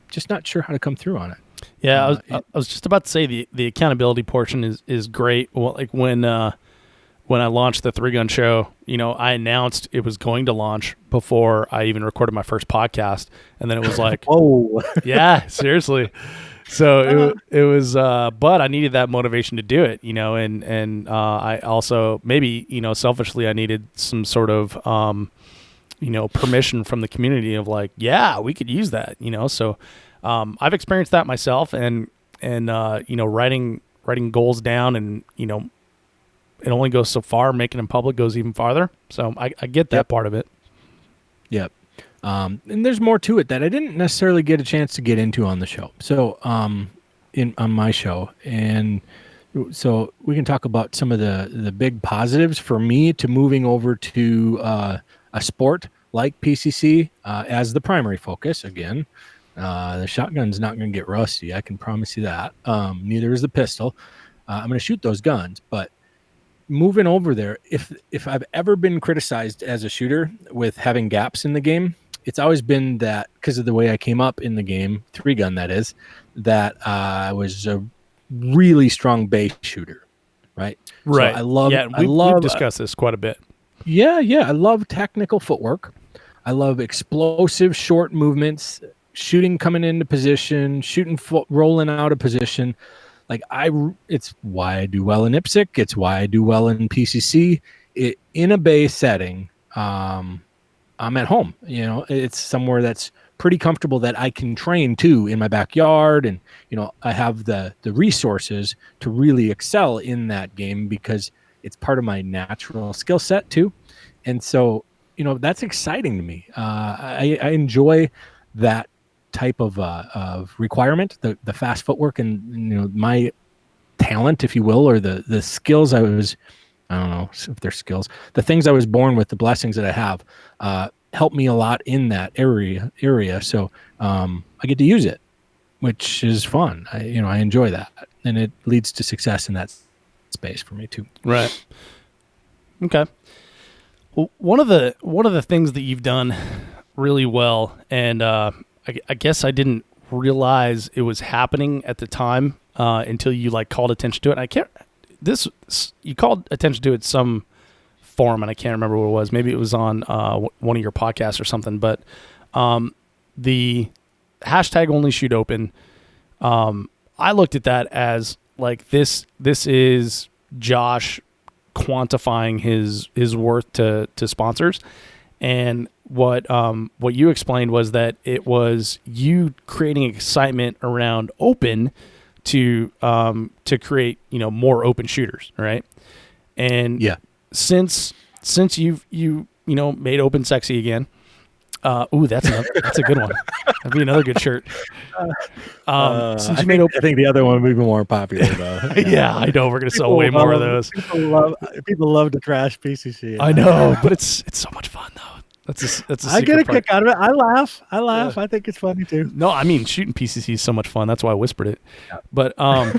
Just not sure how to come through on it. Yeah, I was just about to say the accountability portion is great. Well, like when I launched the 3-gun show, I announced it was going to launch before I even recorded my first podcast, and then it was like, oh, yeah, seriously. So it was, but I needed that motivation to do it, and I also maybe, selfishly I needed some sort of, permission from the community of like, yeah, we could use that, so, I've experienced that myself and, writing goals down and, it only goes so far. Making them public goes even farther. So I get that part of it. Yep. And there's more to it that I didn't necessarily get a chance to get into on the show. So, on my show, and so we can talk about some of the big positives for me to moving over to a sport like PCC as the primary focus. Again, the shotgun's not going to get rusty. I can promise you that. Neither is the pistol. I'm going to shoot those guns, but moving over there, if I've ever been criticized as a shooter with having gaps in the game, it's always been that because of the way I came up in the game, 3-gun that is, that I was a really strong base shooter, right? Right. So I love. We've discussed this quite a bit. Yeah. I love technical footwork. I love explosive short movements, shooting coming into position, shooting rolling out of position. Like it's why I do well in IPSC. It's why I do well in PCC. In a base setting, I'm at home. It's somewhere that's pretty comfortable that I can train too in my backyard, and I have the resources to really excel in that game because it's part of my natural skill set too. And so that's exciting to me. I enjoy that type of requirement, the fast footwork, and my talent, if you will, or the skills I don't know if they're skills, the things I was born with, the blessings that I have, help me a lot in that area. So I get to use it, which is fun. I enjoy that, and it leads to success in that space for me too. Right. Okay. Well, one of the things that you've done really well, and I guess I didn't realize it was happening at the time until you called attention to it. You called attention to it some forum, and I can't remember what it was. Maybe it was on one of your podcasts or something. But the hashtag only shoot open, I looked at that as this is Josh quantifying his worth to sponsors. And what you explained was that it was you creating excitement around open to create more open shooters, right? And since you've made open sexy again, that's a good one. That'd be another good shirt. I think the other one would be more popular though. Yeah, I know we're gonna sell way more of those. People love to trash PCC. I know, but it's so much fun though. That's a I get a part. kick out of it. I laugh. Yeah. I think it's funny too. No, I mean shooting PCC is so much fun. That's why I whispered it. Yeah. But where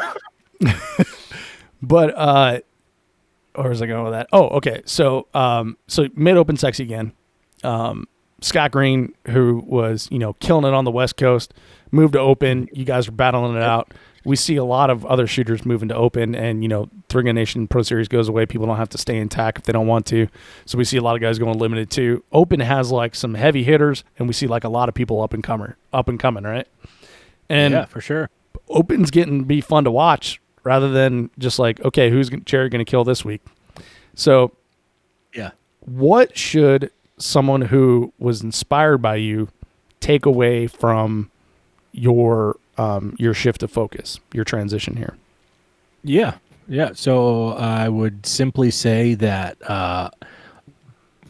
was I going with that? Oh, okay. So mid open sexy again. Scott Green, who was killing it on the West Coast, moved to open. You guys are battling it out. We see a lot of other shooters moving to open, and 3-Gun Nation Pro Series goes away. People don't have to stay in TAC if they don't want to. So we see a lot of guys going limited too. Open has some heavy hitters, and we see a lot of people up and coming, right? And yeah, for sure. Open's getting to be fun to watch rather than just okay, who's Jared going to kill this week? So yeah, what should someone who was inspired by you take away from your shift of focus, your transition here? Yeah. So I would simply say that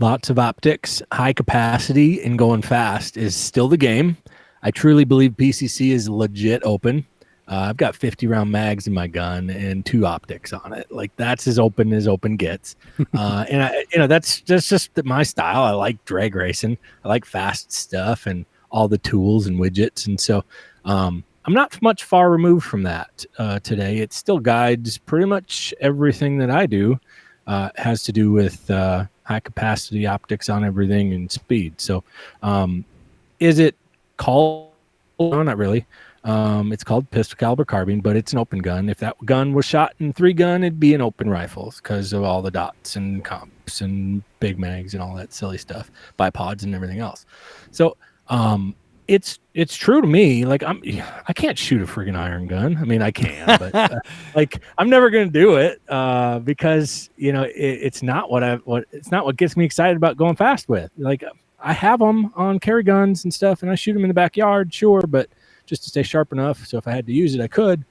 lots of optics, high capacity, and going fast is still the game. I truly believe PCC is legit open. I've got 50 round mags in my gun and 2 optics on it. That's as open gets. And that's just my style. I like drag racing. I like fast stuff and all the tools and widgets. And so I'm not much far removed from that today. It still guides pretty much everything that I do. Has to do with high capacity optics on everything and speed. So is it called? No, not really. It's called pistol caliber carbine, but it's an open gun. If that gun was shot in 3-gun, it'd be an open rifle because of all the dots and comps and big mags and all that silly stuff, bipods and everything else. So it's true to me. Like I can't shoot a friggin' iron gun. I mean, I can, but like I'm never gonna do it because it's not it's not what gets me excited about going fast with. Like I have them on carry guns and stuff, and I shoot them in the backyard, sure, but just to stay sharp enough. So if I had to use it, I could.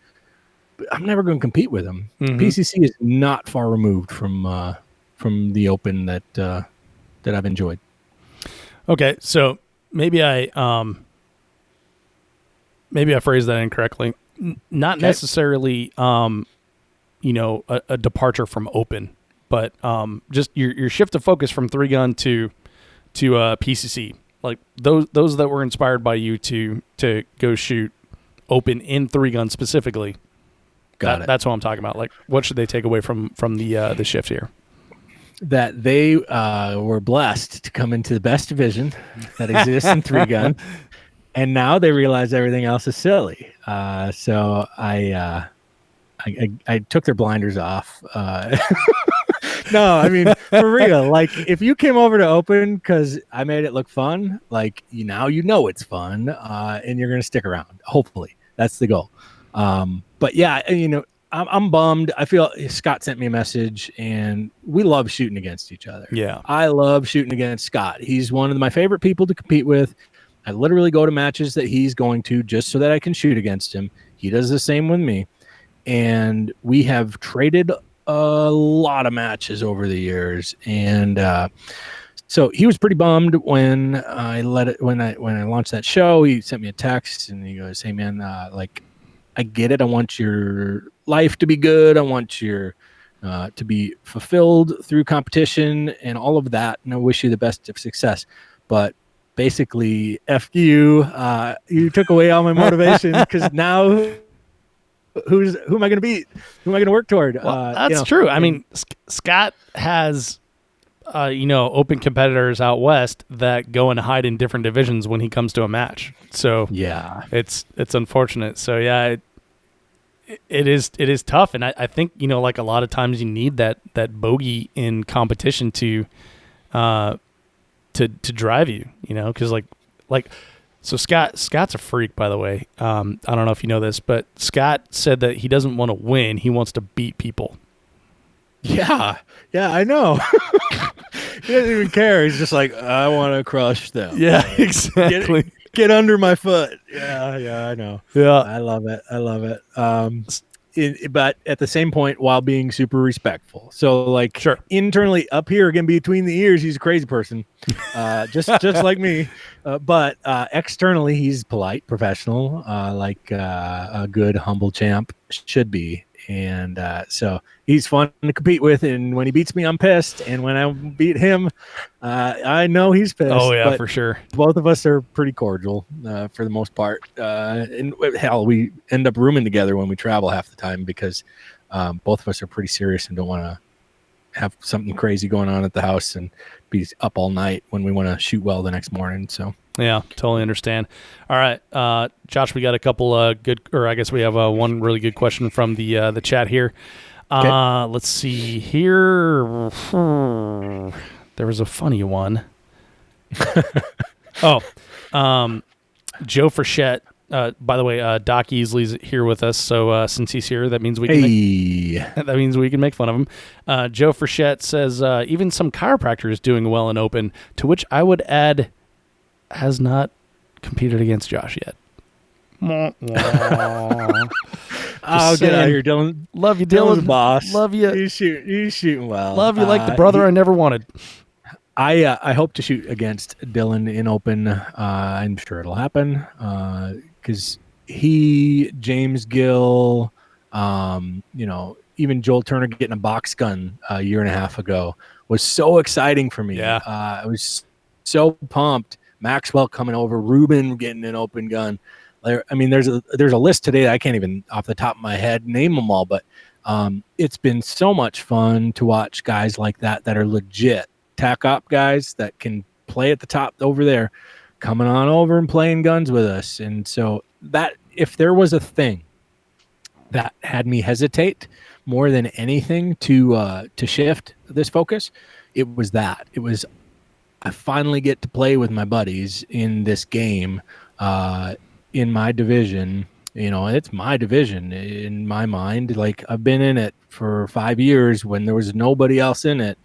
But I'm never going to compete with them. Mm-hmm. PCC is not far removed from the open that I've enjoyed. Okay, so maybe I phrased that incorrectly. Not necessarily, a departure from open, but just your shift of focus from 3-gun to PCC. Like those that were inspired by you to go shoot open in 3-gun specifically. Got it. That's what I'm talking about. Like, what should they take away from the shift here? That they were blessed to come into the best division that exists in 3-gun, and now they realize everything else is silly. So I took their blinders off. No, I mean, for real. Like, if you came over to open because I made it look fun, like now it's fun, and you're gonna stick around. Hopefully, that's the goal. But yeah, I'm bummed. I feel Scott sent me a message, and we love shooting against each other. Yeah, I love shooting against Scott. He's one of my favorite people to compete with. I literally go to matches that he's going to just so that I can shoot against him. He does the same with me, and we have traded a lot of matches over the years. And so he was pretty bummed when I launched that show. He sent me a text, and he goes, "Hey man, I get it. I want your life to be good. I want your to be fulfilled through competition and all of that. And I wish you the best of success. But basically, F you. You took away all my motivation because now who am I going to beat? Who am I going to work toward?" Well, that's true. I mean, Scott has open competitors out west that go and hide in different divisions when he comes to a match. So yeah, it's unfortunate. So yeah, it is tough. And I think, like a lot of times you need that bogey in competition to drive you, cause so Scott's a freak, by the way. I don't know if you know this, but Scott said that he doesn't want to win. He wants to beat people. Yeah, I know. He doesn't even care. He's just like, I want to crush them. Yeah, exactly. Get under my foot. Yeah, I know. Yeah, I love it. But at the same point, while being super respectful. So, sure. Internally up here, again between the ears, he's a crazy person, just like me. But externally, he's polite, professional, like a good, humble champ should be. And so he's fun to compete with, and when he beats me, I'm pissed, and when I beat him, I know he's pissed. Oh yeah, for sure. Both of us are pretty cordial for the most part, and hell, we end up rooming together when we travel half the time because both of us are pretty serious and don't want to have something crazy going on at the house and be up all night when we want to shoot well the next morning. So yeah, totally understand. All right, Josh, we got a couple good, or I guess we have one really good question from the chat here. Okay. Let's see here. There was a funny one. Joe Frechette. By the way, Doc Easley's here with us, so since he's here, that means we can make fun of him. Joe Frechette says even some chiropractors doing well in open, to which I would add, has not competed against Josh yet. Oh, get out of here, Dylan. Love you, Dylan's Dylan. boss. Love you. He's shooting well. Love you like the brother I never wanted. I hope to shoot against Dylan in open. I'm sure it'll happen because he, James Gill, even Joel Turner getting a box gun a year and a half ago was so exciting for me. Yeah. I was so pumped. Maxwell coming over, Ruben getting an open gun. I mean, there's a list today that I can't even off the top of my head name them all, but it's been so much fun to watch guys like that are legit tack op guys that can play at the top over there, coming on over and playing guns with us. And so that if there was a thing that had me hesitate more than anything to shift this focus, it was that. It was I finally get to play with my buddies in this game in my division. It's my division in my mind. Like, I've been in it for 5 years when there was nobody else in it.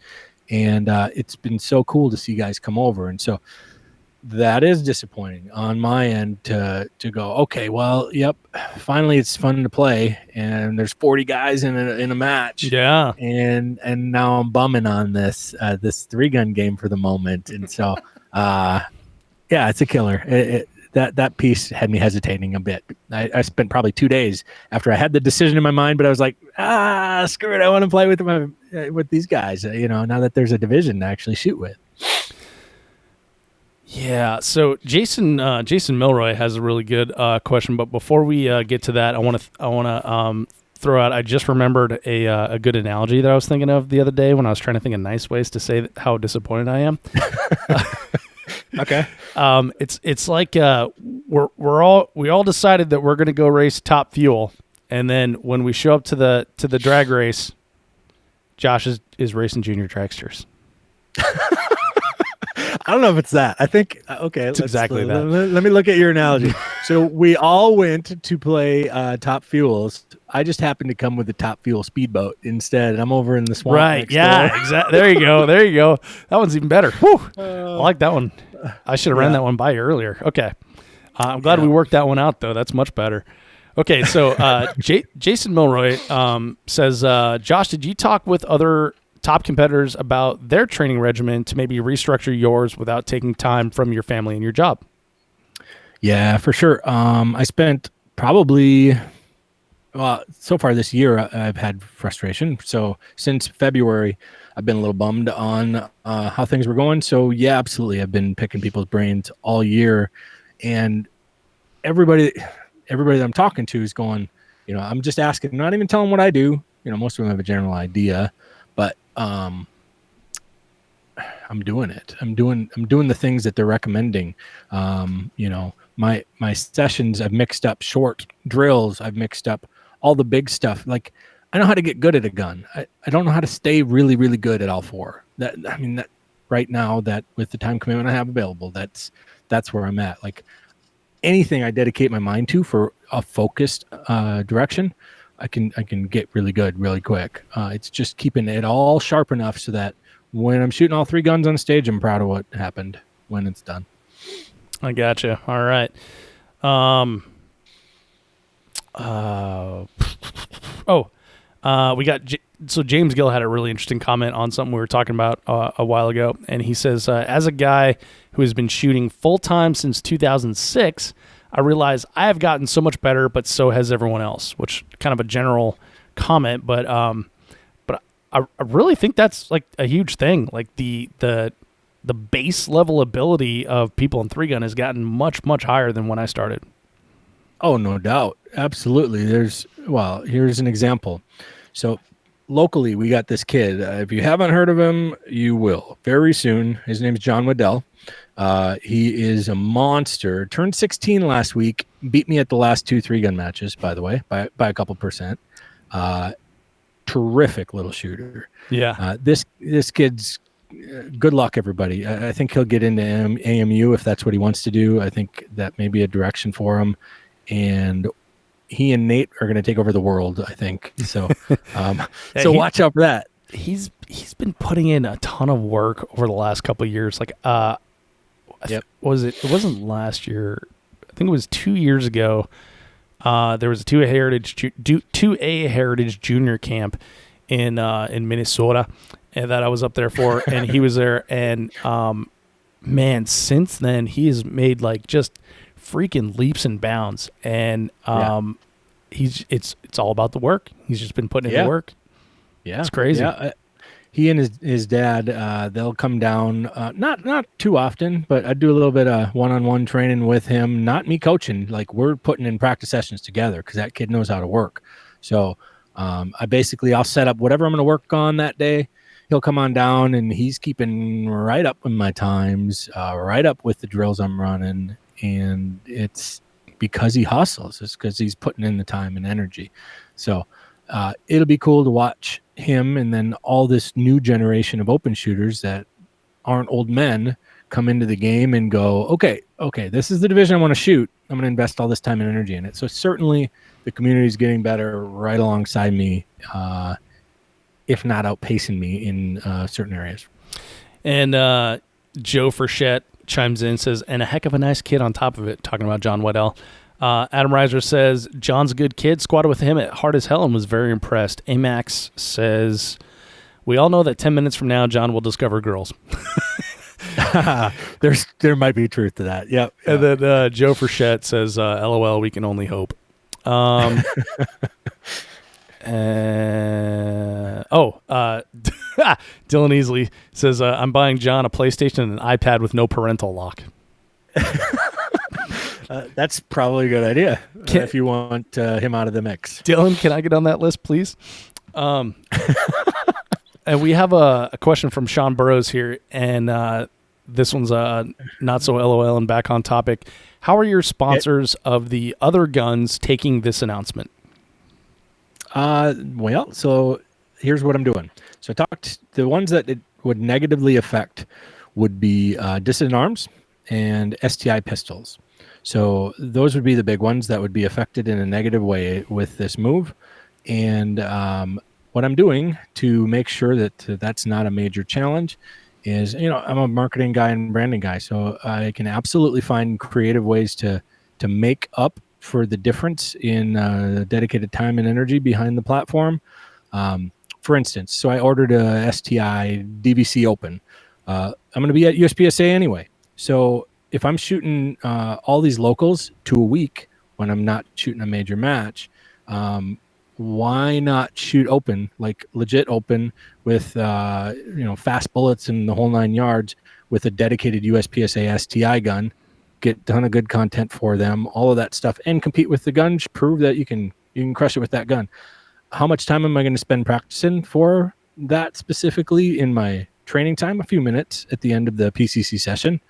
And it's been so cool to see guys come over. And so that is disappointing on my end to go, okay, well, yep, finally it's fun to play. And there's 40 guys in a match. Yeah. And now I'm bumming on this 3-gun game for the moment. And so, yeah, it's a killer. That piece had me hesitating a bit. I spent probably 2 days after I had the decision in my mind, but I was like, screw it. I want to play with these guys, now that there's a division to actually shoot with. Yeah. So Jason Milroy has a really good question, but before we get to that, I want to throw out. I just remembered a good analogy that I was thinking of the other day when I was trying to think of nice ways to say how disappointed I am. Okay. It's like we all decided that we're going to go race Top Fuel, and then when we show up to the drag race, Josh is racing junior dragsters. I don't know if it's that. I think it's exactly that. Let me look at your analogy. So we all went to play Top Fuels. I just happened to come with the Top Fuel speedboat instead. I'm over in the swamp. Right? Yeah. Exactly. There you go. There you go. That one's even better. Whew. I like that one. I should have ran that one by you earlier. Okay. I'm glad we worked that one out, though. That's much better. Okay, so Jason Milroy says, Josh, did you talk with other top competitors about their training regimen to maybe restructure yours without taking time from your family and your job? Yeah, for sure. I spent probably, so far this year, I've had frustration. So since February, I've been a little bummed on how things were going. So yeah, absolutely. I've been picking people's brains all year, and everybody that I'm talking to is going, I'm just asking, not even telling what I do. Most of them have a general idea, but I'm doing it. I'm doing the things that they're recommending. My sessions, I've mixed up short drills. I've mixed up all the big stuff. Like, I know how to get good at a gun. I don't know how to stay really, really good at all four. That right now, that with the time commitment I have available, that's where I'm at. Like, anything I dedicate my mind to for a focused direction, I can get really good really quick. It's just keeping it all sharp enough so that when I'm shooting all 3 guns on stage, I'm proud of what happened when it's done. I gotcha. All right. We got so James Gill had a really interesting comment on something we were talking about a while ago, and he says, as a guy who has been shooting full-time since 2006, I realize I have gotten so much better, but so has everyone else, which kind of a general comment, but I really think that's like a huge thing. Like the base level ability of people in 3-gun has gotten much, much higher than when I started. Oh, no doubt. Absolutely. Here's an example. So locally, we got this kid. If you haven't heard of him, you will very soon. His name is John Waddell. He is a monster. Turned 16 last week. Beat me at the last 2 3-gun matches, by the way, by a couple percent. Terrific little shooter. Yeah. This kid's good luck, everybody. I think he'll get into AMU if that's what he wants to do. I think that may be a direction for him. And he and Nate are going to take over the world, I think. So, watch out for that. He's been putting in a ton of work over the last couple of years. Like, it wasn't last year. I think it was 2 years ago. There was a 2A Heritage Junior Camp in Minnesota, and that I was up there for, and he was there. And man, since then he has made like just freaking leaps and bounds, and it's all about the work. He's just been putting in the work. Yeah, it's crazy. Yeah. He and his dad, they'll come down, not too often, but I do a little bit of one-on-one training with him. Not me coaching, like we're putting in practice sessions together because that kid knows how to work. So I'll set up whatever I'm going to work on that day. He'll come on down, and he's keeping right up with my times, right up with the drills I'm running, and it's because he hustles. It's because he's putting in the time and energy. So it'll be cool to watch him and then all this new generation of open shooters that aren't old men come into the game and go, okay, okay, this is the division I want to shoot. I'm going to invest all this time and energy in it. So certainly the community is getting better right alongside me, if not outpacing me in certain areas. And Joe Frechette chimes in, says, and a heck of a nice kid on top of it, talking about John Waddell. Adam Reiser says, John's a good kid, squatted with him at Hard as Hell and was very impressed. Amax says, we all know that 10 minutes from now, John will discover girls. There might be truth to that. Yep. And then Joe Frechette says, LOL, we can only hope. Dylan Easley says, I'm buying John a PlayStation and an iPad with no parental lock. That's probably a good idea if you want him out of the mix. Dylan, can I get on that list, please? And we have a question from Sean Burrows here, and this one's not so LOL and back on topic. How are your sponsors of the other guns taking this announcement? Well, so here's what I'm doing. So I talked, the ones that it would negatively affect would be Dissident Arms and STI pistols. So those would be the big ones that would be affected in a negative way with this move. And what I'm doing to make sure that that's not a major challenge is, I'm a marketing guy and branding guy, so I can absolutely find creative ways to make up for the difference in dedicated time and energy behind the platform. For instance, so I ordered a STI DVC Open. I'm going to be at USPSA anyway. So if I'm shooting all these locals to a week when I'm not shooting a major match, why not shoot open, like legit open with, fast bullets and the whole 9 yards with a dedicated USPSA STI gun, get a ton of good content for them, all of that stuff, and compete with the guns, prove that you can crush it with that gun. How much time am I going to spend practicing for that specifically in my training time? A few minutes at the end of the PCC session.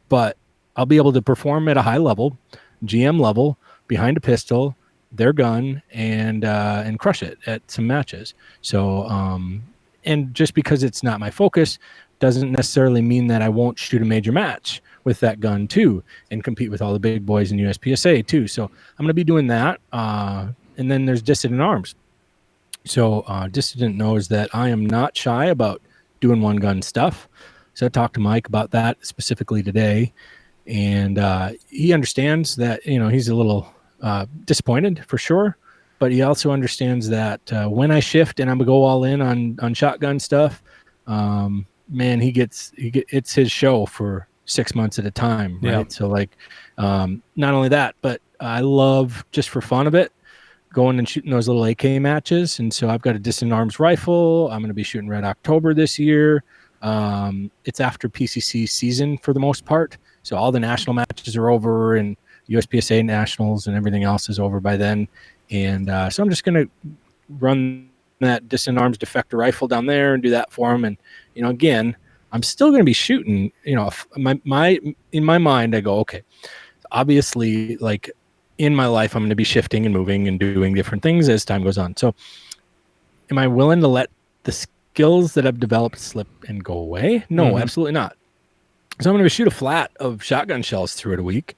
But I'll be able to perform at a high level, GM level, behind a pistol, their gun, and crush it at some matches. So, and just because it's not my focus doesn't necessarily mean that I won't shoot a major match with that gun too, and compete with all the big boys in USPSA too. So I'm going to be doing that. And then there's Dissident Arms. So Dissident knows that I am not shy about doing one gun stuff. So I talked to Mike about that specifically today, and he understands that, he's a little disappointed for sure, but he also understands that when I shift and I'm gonna go all in on shotgun stuff, man, it's his show for 6 months at a time, right? Yeah. So not only that, but I love, just for fun of it, going and shooting those little AK matches. And so I've got a Distant Arms rifle. I'm going to be shooting Red October this year. It's after PCC season for the most part. So all the national matches are over, and USPSA nationals and everything else is over by then. And so I'm just going to run that Distant Arms Defector rifle down there and do that for them. And, again, I'm still going to be shooting, in my mind, I go, okay, obviously, in my life, I'm going to be shifting and moving and doing different things as time goes on. So am I willing to let the skills that I've developed slip and go away? No, absolutely not. So I'm going to shoot a flat of shotgun shells through it a week.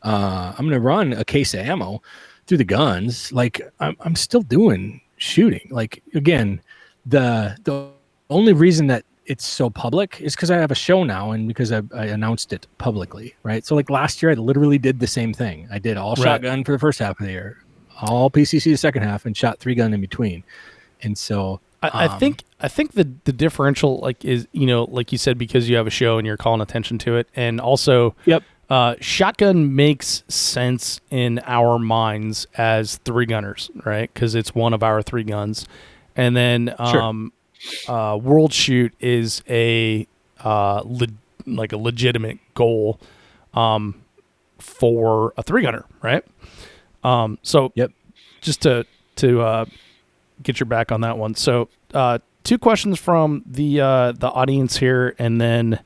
I'm going to run a case of ammo through the guns. I'm still doing shooting. Again, the only reason that it's so public is because I have a show now, and because I announced it publicly, right? So last year, I literally did the same thing. I did all shotgun for the first half of the year, all PCC the second half, and shot 3 gun in between. And so I think the differential is, like you said, because you have a show and you're calling attention to it, and also shotgun makes sense in our minds as 3 gunners, right? Because it's one of our 3 guns, and then World Shoot is a legitimate goal for a 3 gunner, right? Just to get your back on that one. So 2 questions from the audience here, and then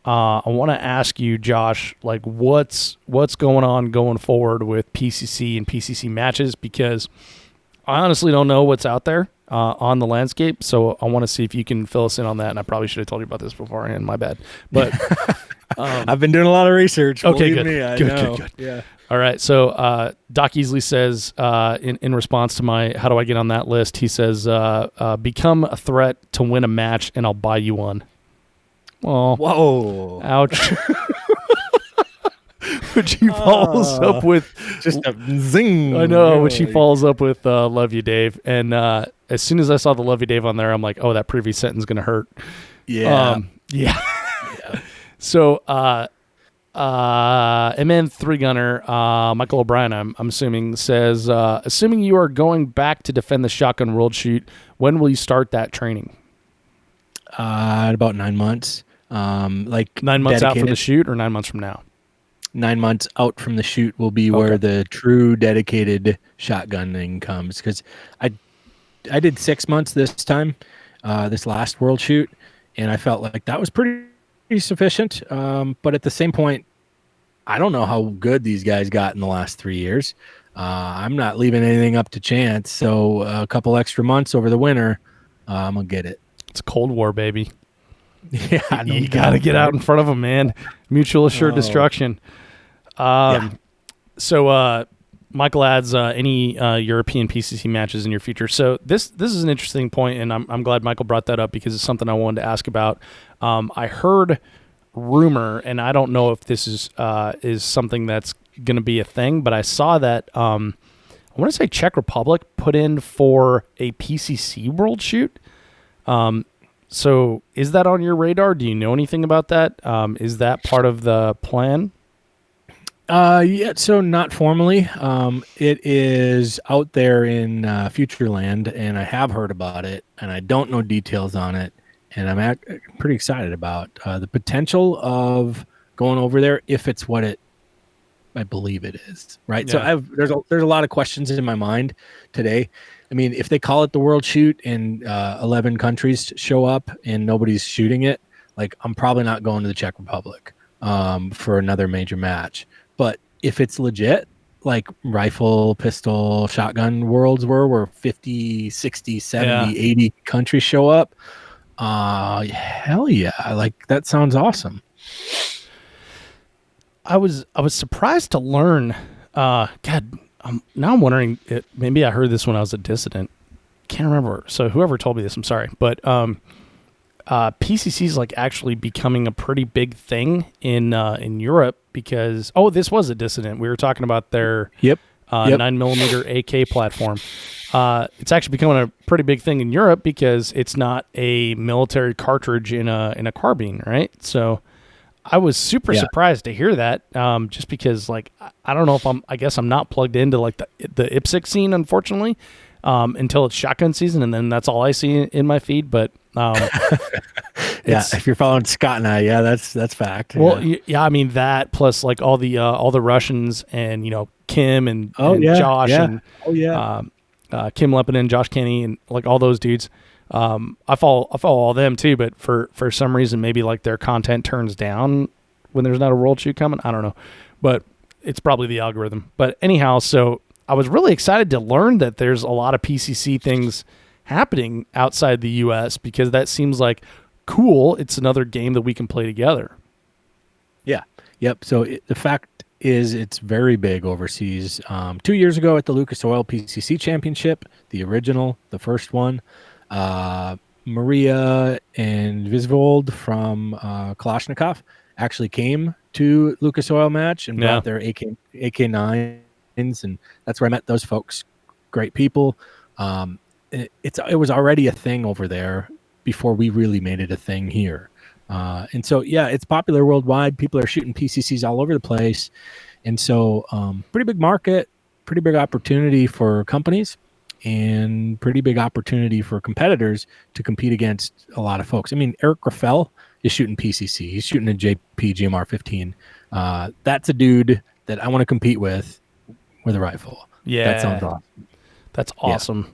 I want to ask you, Josh, what's going on going forward with PCC and PCC matches, because I honestly don't know what's out there. on the landscape. So I want to see if you can fill us in on that. And I probably should have told you about this beforehand. My bad. But I've been doing a lot of research. Okay, Believe good. me, I Good, know. good. Yeah. All right. So Doc Easley says, in response to my how do I get on that list, he says, become a threat to win a match and I'll buy you one. Oh, Whoa. ouch. Which he follows up with Just a zing. I know, Yeah. which he follows up with love you, Dave. And as soon as I saw the love you, Dave on there, I'm like, oh, that previous sentence is going to hurt. Yeah. Yeah. Yeah. So, MN 3-gunner, Michael O'Brien, I'm assuming, says, assuming you are going back to defend the shotgun world shoot, when will you start that training? In about 9 months. 9 months out from the dedicated. shoot or 9 months from now? 9 months out from the shoot will be where the true dedicated shotgunning comes. Because I did 6 months this time, this last world shoot, and I felt like that was pretty sufficient. But at the same point, I don't know how good these guys got in the last 3 years. I'm not leaving anything up to chance. So a couple extra months over the winter, I'm going to get it. It's Cold War, baby. Yeah, You got to get out in front of them, man. Mutual assured destruction. So Michael adds any European PCC matches in your future. So this is an interesting point, and I'm glad Michael brought that up because it's something I wanted to ask about. I heard rumor, and I don't know if this is something that's going to be a thing, but I saw that I want to say Czech Republic put in for a PCC world shoot. So is that on your radar? Do you know anything about that? Is that part of the plan? Yeah, so not formally. It is out there in Futureland, and I have heard about it, and I don't know details on it, and I'm pretty excited about the potential of going over there if it's what I believe it is. Right. Yeah. So there's a lot of questions in my mind today. I mean, if they call it the World Shoot and 11 countries show up and nobody's shooting it, like I'm probably not going to the Czech Republic for another major match. But if it's legit, like rifle, pistol, shotgun worlds where 50, 60, 70, 80 countries show up, hell yeah. Like that sounds awesome. I was surprised to learn. God, now I'm wondering. Maybe I heard this when I was a dissident. Can't remember. So whoever told me this, I'm sorry. But PCC is like actually becoming a pretty big thing in Europe because this was a dissident. We were talking about their 9mm AK platform. It's actually becoming a pretty big thing in Europe because it's not a military cartridge in a carbine, right? So I was super surprised to hear that, just because like I don't know if I guess I'm not plugged into like the IPSC scene, unfortunately, until it's shotgun season, and then that's all I see in my feed. But if you're following Scott and I, that's fact. Well, I mean that plus like all the Russians and Kim and Josh and Kim Leppinen, Josh Kenny, and like all those dudes. I follow all them too, but for some reason maybe like their content turns down when there's not a world shoot coming. I don't know, but it's probably the algorithm. But anyhow, so I was really excited to learn that there's a lot of PCC things happening outside the U.S. because that seems like cool. It's another game that we can play together. Yeah. Yep. So the fact is it's very big overseas. 2 years ago at the Lucas Oil PCC Championship, the original, the first one, Maria and Visvold from Kalashnikov actually came to Lucas Oil match and brought their AK9s, and that's where I met those folks. Great people. It was already a thing over there before we really made it a thing here. And so, it's popular worldwide. People are shooting PCCs all over the place. And so pretty big market, pretty big opportunity for companies, and pretty big opportunity for competitors to compete against a lot of folks. I mean, Eric Graffel is shooting PCC. He's shooting a JP GMR 15. That's a dude that I want to compete with a rifle. Yeah. That sounds awesome. That's awesome.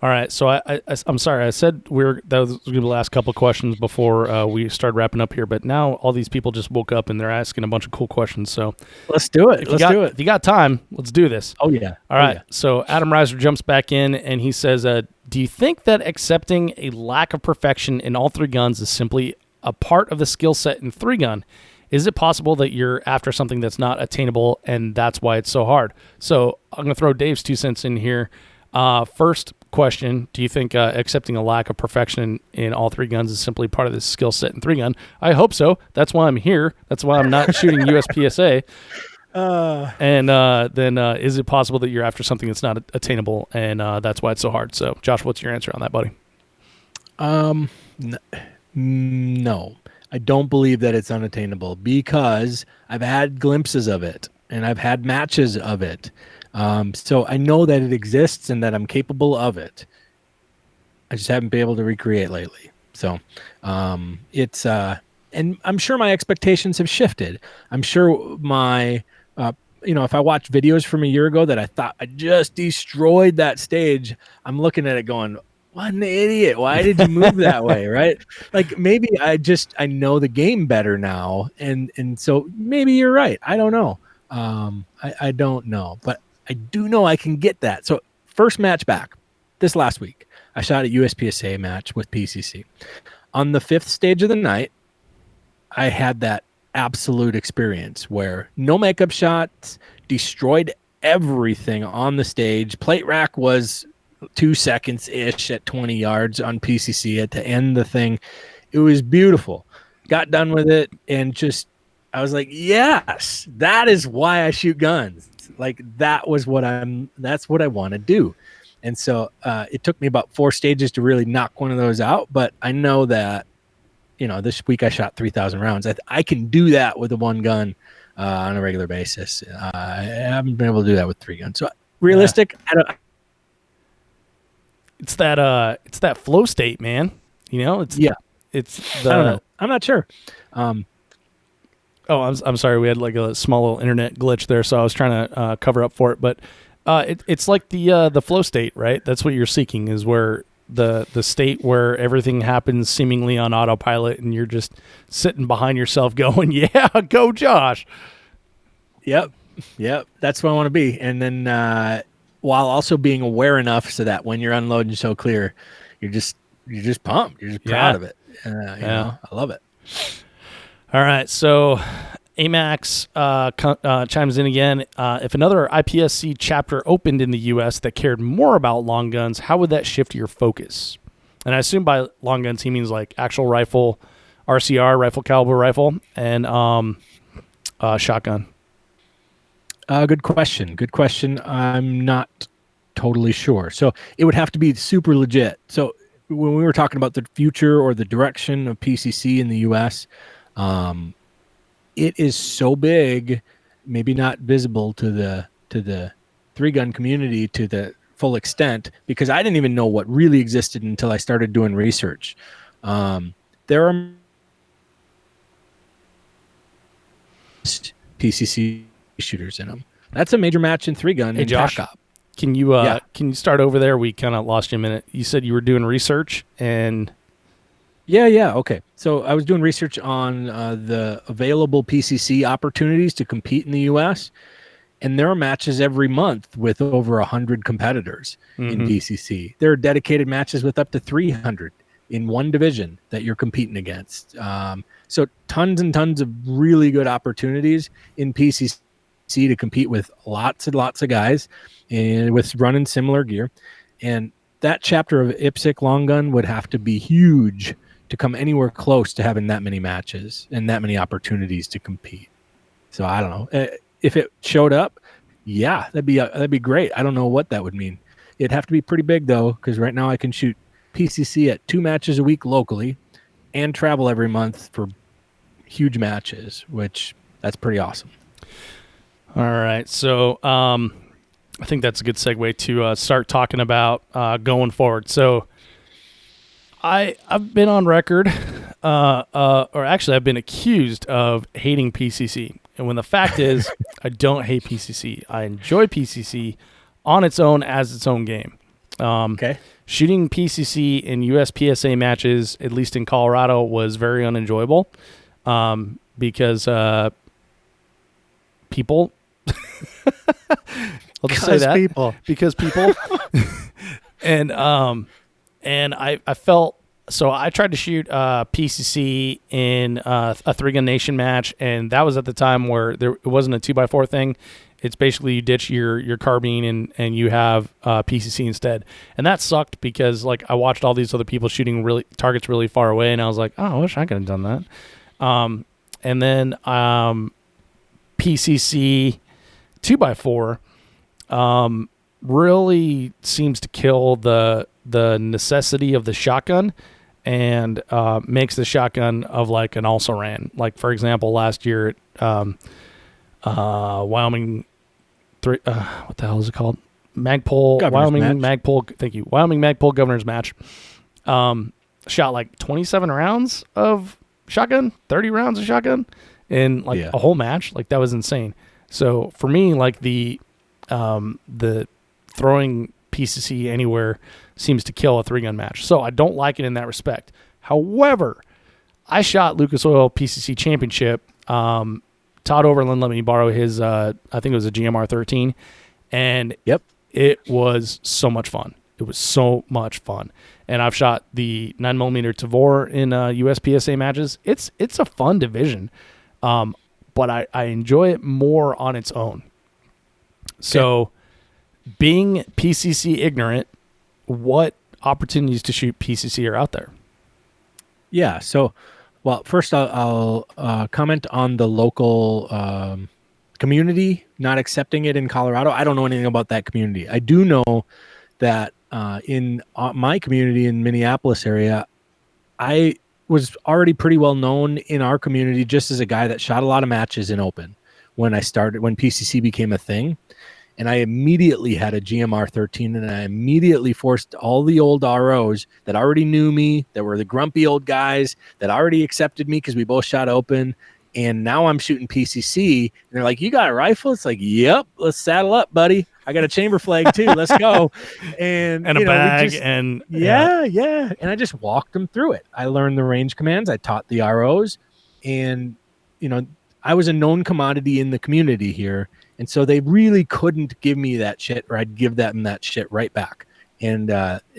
All right, so I'm sorry. I said that was going to be the last couple of questions before we started wrapping up here, but now all these people just woke up and they're asking a bunch of cool questions. So let's do it. If you got time, let's do this. Oh yeah. All right. So Adam Reiser jumps back in and he says, "Do you think that accepting a lack of perfection in all three guns is simply a part of the skill set in three gun? Is it possible that you're after something that's not attainable and that's why it's so hard?" So I'm going to throw Dave's 2 cents in here. First question, do you think accepting a lack of perfection in all three guns is simply part of the skill set in three gun? I hope so. That's why I'm here. That's why I'm not shooting USPSA. And then is it possible that you're after something that's not attainable and that's why it's so hard? So Josh, what's your answer on that, buddy? No, I don't believe that it's unattainable because I've had glimpses of it and I've had matches of it. So I know that it exists and that I'm capable of it. I just haven't been able to recreate lately. So it's and I'm sure my expectations have shifted. I'm sure my if I watch videos from a year ago that I thought I just destroyed that stage, I'm looking at it going, what an idiot. Why did you move that way? Right? Like maybe I know the game better now. And so maybe you're right. I don't know. I don't know, but I do know I can get that. So first match back this last week, I shot a USPSA match with PCC. On the 5th stage of the night, I had that absolute experience where no makeup shots, destroyed everything on the stage. Plate rack was 2 seconds ish at 20 yards on PCC to end the thing. It was beautiful. Got done with it and I was like, yes, that is why I shoot guns. Like that's what I want to do. And so it took me about 4 stages to really knock one of those out. But I know that, this week I shot 3,000 rounds. I can do that with a one gun on a regular basis. I haven't been able to do that with 3 guns. So realistic, yeah. It's that flow state, man. It's I don't know. I'm not sure. Oh, I'm sorry. We had like a small little internet glitch there, so I was trying to cover up for it. But it's like the flow state, right? That's what you're seeking, is where the state where everything happens seemingly on autopilot, and you're just sitting behind yourself, going, "Yeah, go, Josh." Yep. That's what I want to be, and then while also being aware enough so that when you're unloading so clear, you're just pumped. You're just proud of it. I love it. All right, so AMAX chimes in again. If another IPSC chapter opened in the U.S. that cared more about long guns, how would that shift your focus? And I assume by long guns he means like actual rifle, RCR, rifle caliber rifle, and shotgun. Good question. I'm not totally sure. So it would have to be super legit. So when we were talking about the future or the direction of PCC in the U.S., it is so big, maybe not visible to the 3-gun community to the full extent, because I didn't even know what really existed until I started doing research. There are PCC shooters in them. That's a major match in 3-gun. Hey, in Josh, TACOP. Can you start over there? We kind of lost you a minute. You said you were doing research and... Yeah. Okay. So I was doing research on the available PCC opportunities to compete in the U.S., and there are matches every month with over 100 competitors in PCC. There are dedicated matches with up to 300 in one division that you're competing against. So tons and tons of really good opportunities in PCC to compete with lots and lots of guys and with running similar gear. And that chapter of IPSC long gun would have to be huge to come anywhere close to having that many matches and that many opportunities to compete. So I don't know if it showed up. Yeah, that'd be great. I don't know what that would mean. It'd have to be pretty big though, because right now I can shoot PCC at 2 matches a week locally and travel every month for huge matches, which that's pretty awesome. All right. So I think that's a good segue to start talking about going forward. So I've been on record, or actually I've been accused of hating PCC. And when the fact is, I don't hate PCC. I enjoy PCC on its own as its own game. Okay. shooting PCC in USPSA matches, at least in Colorado, was very unenjoyable because people. I'll just say that because people, and I felt so. I tried to shoot PCC in a 3-gun nation match, and that was at the time where it wasn't a 2x4 thing. It's basically you ditch your carbine and you have PCC instead, and that sucked because like I watched all these other people shooting targets really far away, and I was like, oh, I wish I could have done that. And then PCC 2x4 really seems to kill the necessity of the shotgun and makes the shotgun of like an also ran. Like for example, last year at Wyoming what the hell is it called? Magpul Wyoming match. Magpul. Thank you. Wyoming Magpul Governor's match. Shot like 27 rounds of shotgun, 30 rounds of shotgun in like a whole match. Like that was insane. So for me, like the throwing PCC anywhere seems to kill a 3-gun match. So I don't like it in that respect. However, I shot Lucas Oil PCC Championship. Todd Overland let me borrow his, I think it was a GMR 13, and it was so much fun. It was so much fun. And I've shot the 9mm Tavor in USPSA matches. It's a fun division, but I enjoy it more on its own. So being PCC ignorant, what opportunities to shoot PCC are out there? Yeah, so... Well, first I'll comment on the local community not accepting it in Colorado. I don't know anything about that community. I do know that in my community in Minneapolis area, I was already pretty well known in our community just as a guy that shot a lot of matches in open when PCC became a thing. And I immediately had a GMR 13, and I immediately forced all the old ROs that already knew me, that were the grumpy old guys that already accepted me because we both shot open. And now I'm shooting PCC, and they're like, "You got a rifle?" It's like, "Yep, let's saddle up, buddy. I got a chamber flag too. Let's go." And a bag, and yeah. And I just walked them through it. I learned the range commands. I taught the ROs, and I was a known commodity in the community here. And so they really couldn't give me that shit, or I'd give them that shit right back. And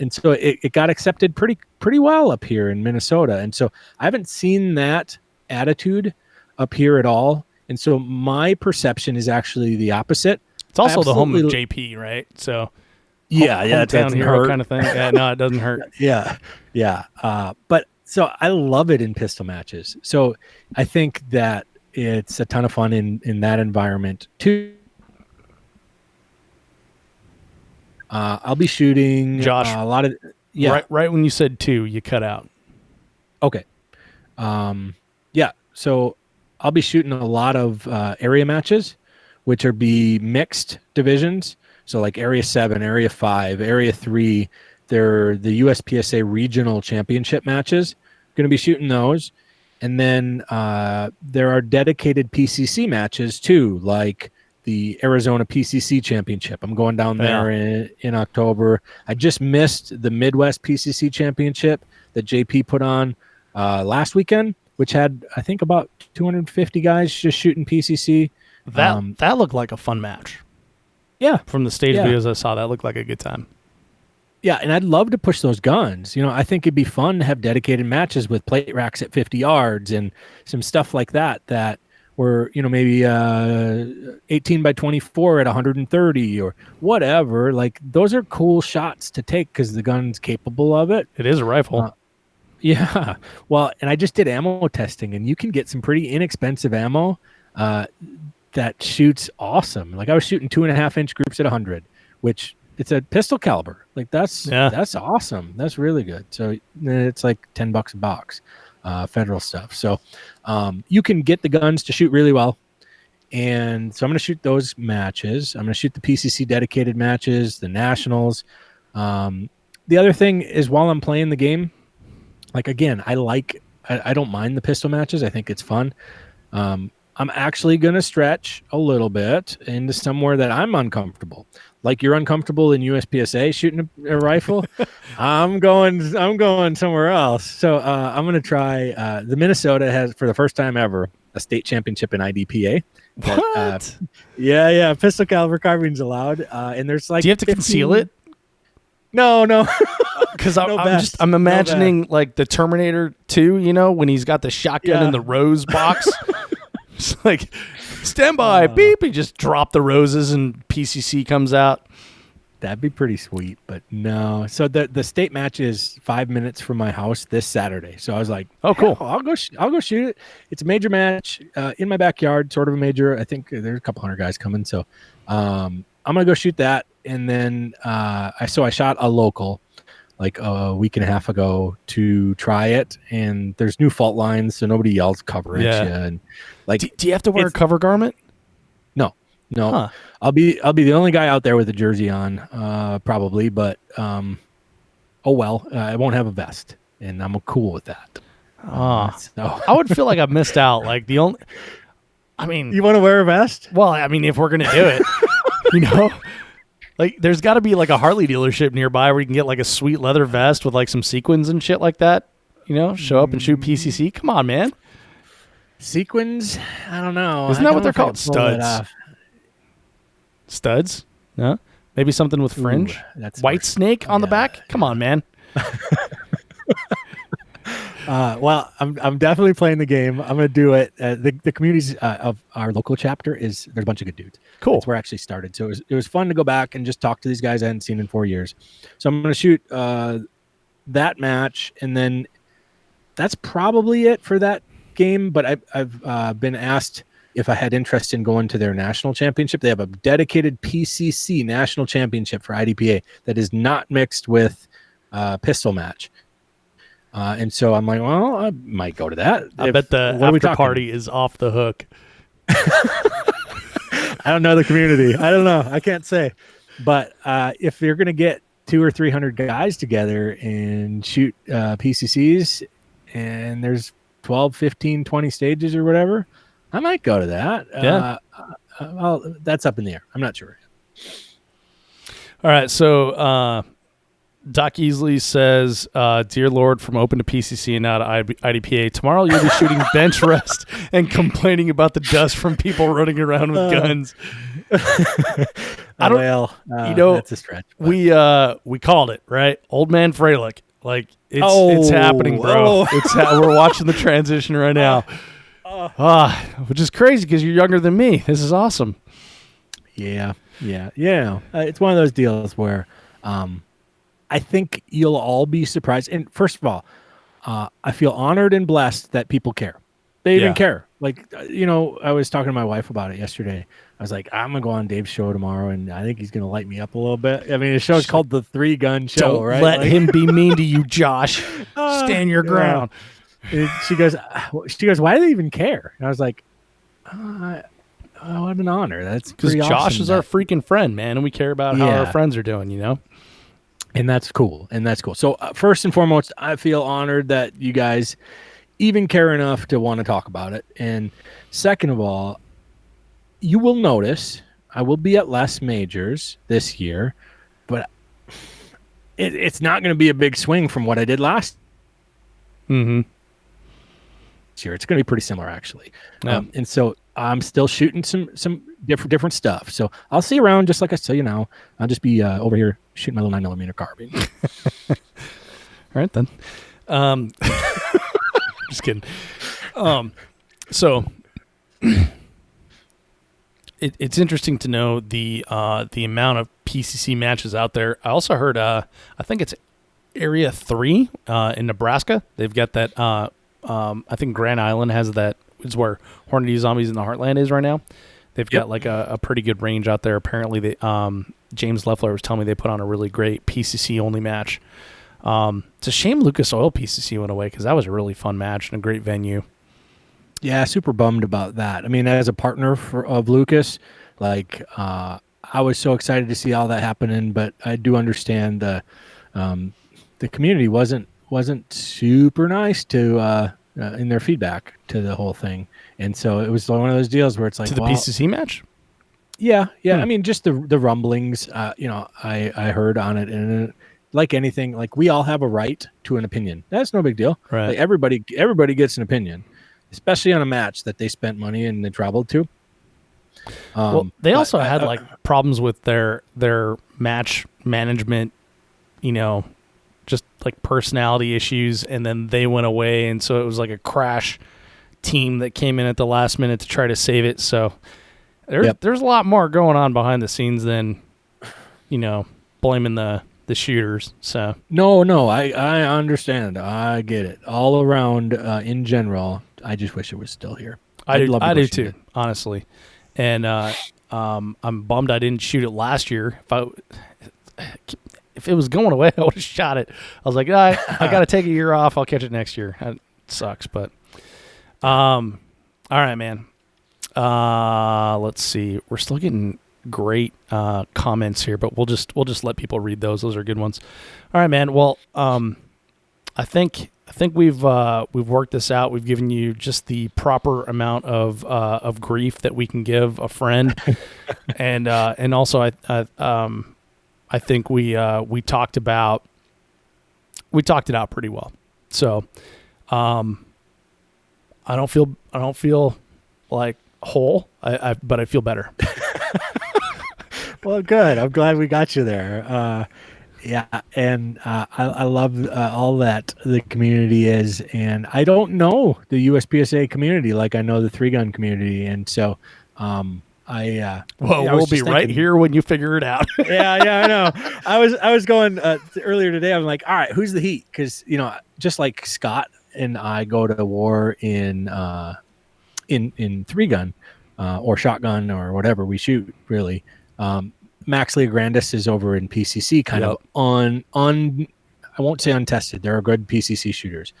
so it got accepted pretty well up here in Minnesota. And so I haven't seen that attitude up here at all. And so my perception is actually the opposite. It's also the home of JP, right? So hometown hero kind of thing. Yeah, no, it doesn't hurt. Yeah. But so I love it in pistol matches. So I think that it's a ton of fun in that environment too. I'll be shooting Josh, a lot of right when you said 2, you cut out. Okay. So I'll be shooting a lot of area matches, which are mixed divisions. So like Area 7, Area 5, Area 3, they're the USPSA regional championship matches. Going to be shooting those. And then there are dedicated PCC matches too, like the Arizona PCC Championship. I'm going down there in October. I just missed the Midwest PCC Championship that JP put on last weekend, which had, I think, about 250 guys just shooting PCC. That looked like a fun match. Yeah. From the stage videos I saw, that looked like a good time. Yeah, and I'd love to push those guns. I think it'd be fun to have dedicated matches with plate racks at 50 yards and some stuff like that were, maybe 18 by 24 at 130 or whatever. Like, those are cool shots to take because the gun's capable of it. It is a rifle. Yeah. Well, and I just did ammo testing, and you can get some pretty inexpensive ammo that shoots awesome. Like, I was shooting 2.5-inch groups at 100, which... it's a pistol caliber. Like that's awesome. That's really good. So it's like $10 a box, federal stuff. So you can get the guns to shoot really well. And so I'm going to shoot those matches. I'm going to shoot the PCC dedicated matches, the nationals. The other thing is while I'm playing the game, like, again, I don't mind the pistol matches. I think it's fun. I'm actually going to stretch a little bit into somewhere that I'm uncomfortable. like you're uncomfortable in USPSA shooting a rifle, I'm going somewhere else. So I'm going to try. The Minnesota has, for the first time ever, a state championship in IDPA. What? Yeah. Pistol caliber carbines allowed. And there's like, Do you have to 15 conceal it? No. Because No vest. I'm No imagining like the Terminator 2, when he's got the shotgun in the rose box. It's like, stand by, beep, he just drop the roses and PCC comes out. That'd be pretty sweet, but no. So the state match is 5 minutes from my house this Saturday. So I was like, oh, cool. I'll go shoot it. It's a major match in my backyard, sort of a major. I think there's a couple hundred guys coming. So I'm going to go shoot that. And then I shot a local like a week and a half ago to try it. And there's new fault lines, so nobody yells cover at you. And like, do you have to wear a cover garment? No, huh. I'll be the only guy out there with a jersey on, probably. But I won't have a vest, and I'm cool with that. So. I would feel like I missed out. Like you want to wear a vest? Well, I mean, if we're gonna do it, like there's got to be like a Harley dealership nearby where you can get like a sweet leather vest with like some sequins and shit like that. Show up and shoot PCC. Come on, man. Sequins? I don't know. Isn't that what they're called? Studs. Studs? No? Maybe something with fringe? That's White snake on the back? Come on, man. Well, I'm definitely playing the game. I'm going to do it. The communities of our local chapter there's a bunch of good dudes. Cool. That's where I actually started. So it was fun to go back and just talk to these guys I hadn't seen in 4 years. So I'm going to shoot that match, and then that's probably it for that game. But I've been asked if I had interest in going to their national championship. They have a dedicated PCC national championship for IDPA that is not mixed with pistol match. And so I'm like, well, I might go to that. I bet the after party is off the hook. I don't know the community. I don't know. I can't say. But if you're going to get 200 or 300 guys together and shoot PCCs, and there's 12, 15, 20 stages or whatever, I might go to that. Yeah. That's up in the air. I'm not sure. All right. So Doc Easley says, Dear Lord, from open to PCC and now to IDPA, tomorrow you'll be shooting bench rest and complaining about the dust from people running around with guns. That's a stretch. But. We called it, right? Old man Froelich. Like, it's happening, bro. We're watching the transition right now. Which is crazy because you're younger than me. This is awesome. Yeah. It's one of those deals where I think you'll all be surprised. And first of all, I feel honored and blessed that people care. They even care. Like, I was talking to my wife about it yesterday. I was like, I'm going to go on Dave's show tomorrow, and I think he's going to light me up a little bit. I mean, the show's called The 3-Gun Show, Don't right? let him be mean to you, Josh. Stand your ground. She goes, why do they even care? And I was like, what an honor. That's because Josh awesome is our freaking friend, man, and we care about how our friends are doing, And that's cool. So first and foremost, I feel honored that you guys even care enough to want to talk about it. And second of all, you will notice I will be at less majors this year, but it's not going to be a big swing from what I did last year. It's going to be pretty similar, actually. And so I'm still shooting some different stuff. So I'll see you around, just like I tell you now. I'll just be over here shooting my little 9mm carbine. All right, then. Just kidding. So it's interesting to know the amount of PCC matches out there. I also heard, I think it's Area 3 in Nebraska. They've got that. I think Grand Island has that. It's where Hornady Zombies in the Heartland is right now. They've got like a pretty good range out there. Apparently, they James Leffler was telling me they put on a really great PCC only match. It's a shame Lucas Oil PCC went away because that was a really fun match and a great venue. Yeah, super bummed about that. I mean, as a partner of Lucas, like I was so excited to see all that happening, but I do understand the community wasn't super nice to in their feedback to the whole thing, and so it was one of those deals where it's like to the PCC match. Yeah. I mean, just the rumblings. I heard on it, and like anything, like we all have a right to an opinion. That's no big deal. Right. Like everybody gets an opinion, especially on a match that they spent money and they traveled to. Well, they also had like problems with their match management, just like personality issues, and then they went away, and so it was like a crash team that came in at the last minute to try to save it. So there's a lot more going on behind the scenes than blaming the shooters. So no, I understand. I get it. All around, in general, I just wish it was still here. I do too, honestly. And I'm bummed I didn't shoot it last year. If it was going away, I would have shot it. I was like, I got to take a year off. I'll catch it next year. It sucks, but all right, man. Let's see. We're still getting great comments here, but we'll just let people read those. Those are good ones. All right, man. Well, I think we've worked this out. We've given you just the proper amount of grief that we can give a friend, and also I think we talked it out pretty well. So I don't feel like whole, but I feel better. Well, good. I'm glad we got you there. Yeah, and I love all that the community is, and I don't know the USPSA community like I know the 3-gun community, and so we'll be right here when you figure it out. yeah, I know. I was going earlier today. I'm like, all right, who's the heat? Because just like Scott and I go to war in 3-gun or shotgun or whatever we shoot, really. Max Leograndis is over in PCC, kind of I won't say untested. There are good PCC shooters,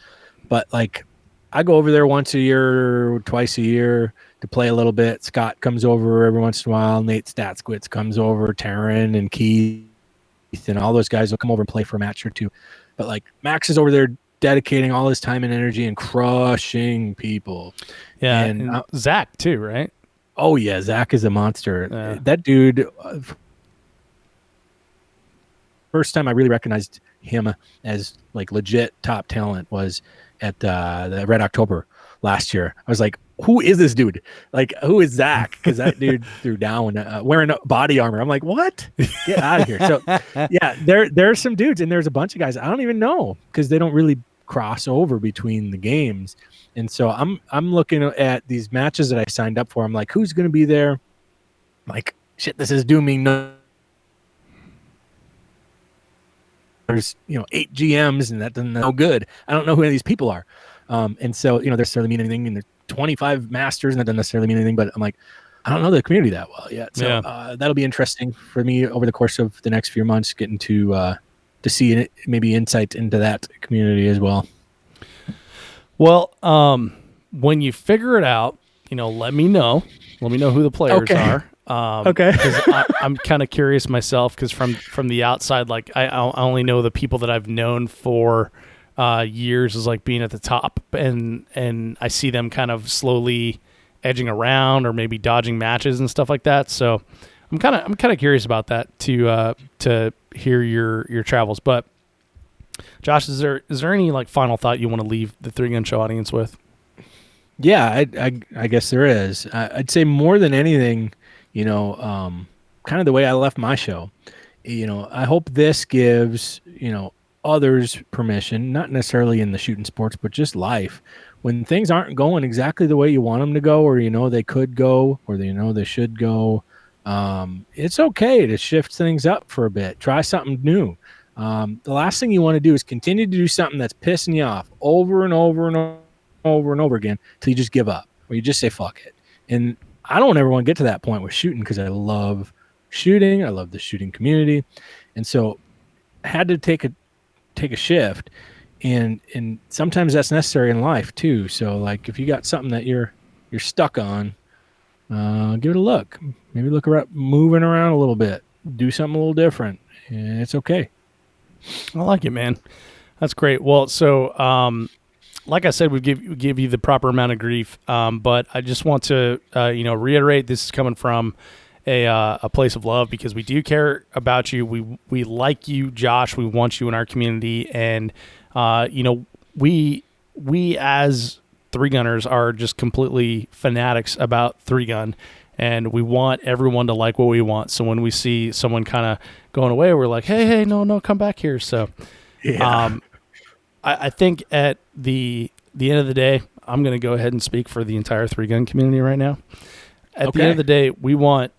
but like I go over there once a year, twice a year to play a little bit. Scott comes over every once in a while. Nate Statsquitz comes over. Taryn and Keith and all those guys will come over and play for a match or two. But like Max is over there dedicating all his time and energy and crushing people. Yeah, and Zach too, right? Oh yeah, Zach is a monster. That dude. First time I really recognized him as like legit top talent was at the Red October last year. I was like, who is this dude? Like, who is Zach? Because that dude threw down wearing body armor. I'm like, what? Get out of here. So yeah, there's some dudes, and there's a bunch of guys I don't even know because they don't really cross over between the games. And so I'm looking at these matches that I signed up for. I'm like, who's going to be there? Like, shit, this is doing me no. There's 8 GMs, and that doesn't no good. I don't know who any of these people are. And so they necessarily mean anything. And there's 25 masters, and that doesn't necessarily mean anything. But I'm like, I don't know the community that well yet. So that'll be interesting for me over the course of the next few months, getting to see maybe insight into that community as well. Well, when you figure it out, let me know. Let me know who the players are. Okay. Because I'm kind of curious myself. Because from the outside, like I only know the people that I've known for years as like being at the top, and I see them kind of slowly edging around or maybe dodging matches and stuff like that. So I'm kind of curious about that to hear your travels. But Josh, is there any like final thought you want to leave the 3-Gun Show audience with? Yeah, I guess there is. I'd say more than anything, kind of the way I left my show. I hope this gives others permission, not necessarily in the shooting sports, but just life. When things aren't going exactly the way you want them to go, or they could go, or they should go, it's okay to shift things up for a bit. Try something new. The last thing you want to do is continue to do something that's pissing you off over and over and over and over again till you just give up, or you just say fuck it. And I don't ever want to get to that point with shooting, because I love shooting. I love the shooting community, and so I had to take a shift, and sometimes that's necessary in life too. So like if you got something that you're stuck on, give it a look. Maybe look around, moving around a little bit, do something a little different. And it's okay. I like it, man. That's great. Well, so like I said, we give you the proper amount of grief, but I just want to reiterate, this is coming from a place of love, because we do care about you. We like you, Josh. We want you in our community, and we as three gunners are just completely fanatics about three gun, and we want everyone to like what we want. So when we see someone kind of going away, we're like, hey, no, come back here. So, I think at the end of the day, I'm going to go ahead and speak for the entire three gun community right now. At the end of the day, we want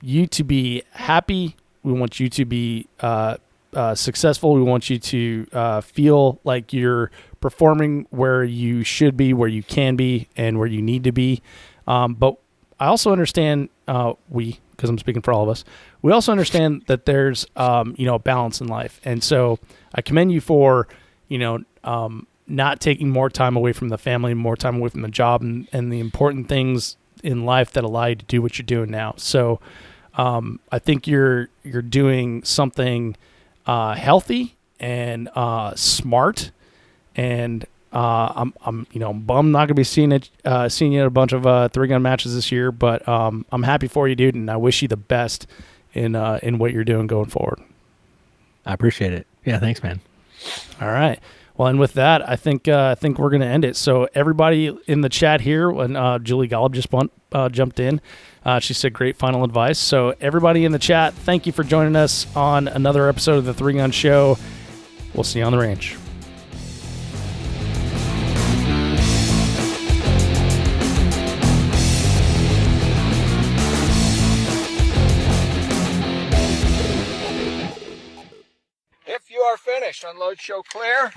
you to be happy. We want you to be successful. We want you to feel like you're performing where you should be, where you can be, and where you need to be. But I also understand, because I'm speaking for all of us, we also understand that there's, a balance in life. And so I commend you for, not taking more time away from the family, more time away from the job, and the important things in life that allow you to do what you're doing now. So I think you're doing something healthy and smart, and I'm bummed not gonna be seeing you at a bunch of three gun matches this year, but I'm happy for you, dude, and I wish you the best in what you're doing going forward. I appreciate it. Yeah, thanks, man. All right. Well, and with that, I think we're gonna end it. So everybody in the chat here, when Julie Golub just jumped in, she said great final advice. So everybody in the chat, thank you for joining us on another episode of the Three Gun Show. We'll see you on the range. If you are finished, unload, show clear.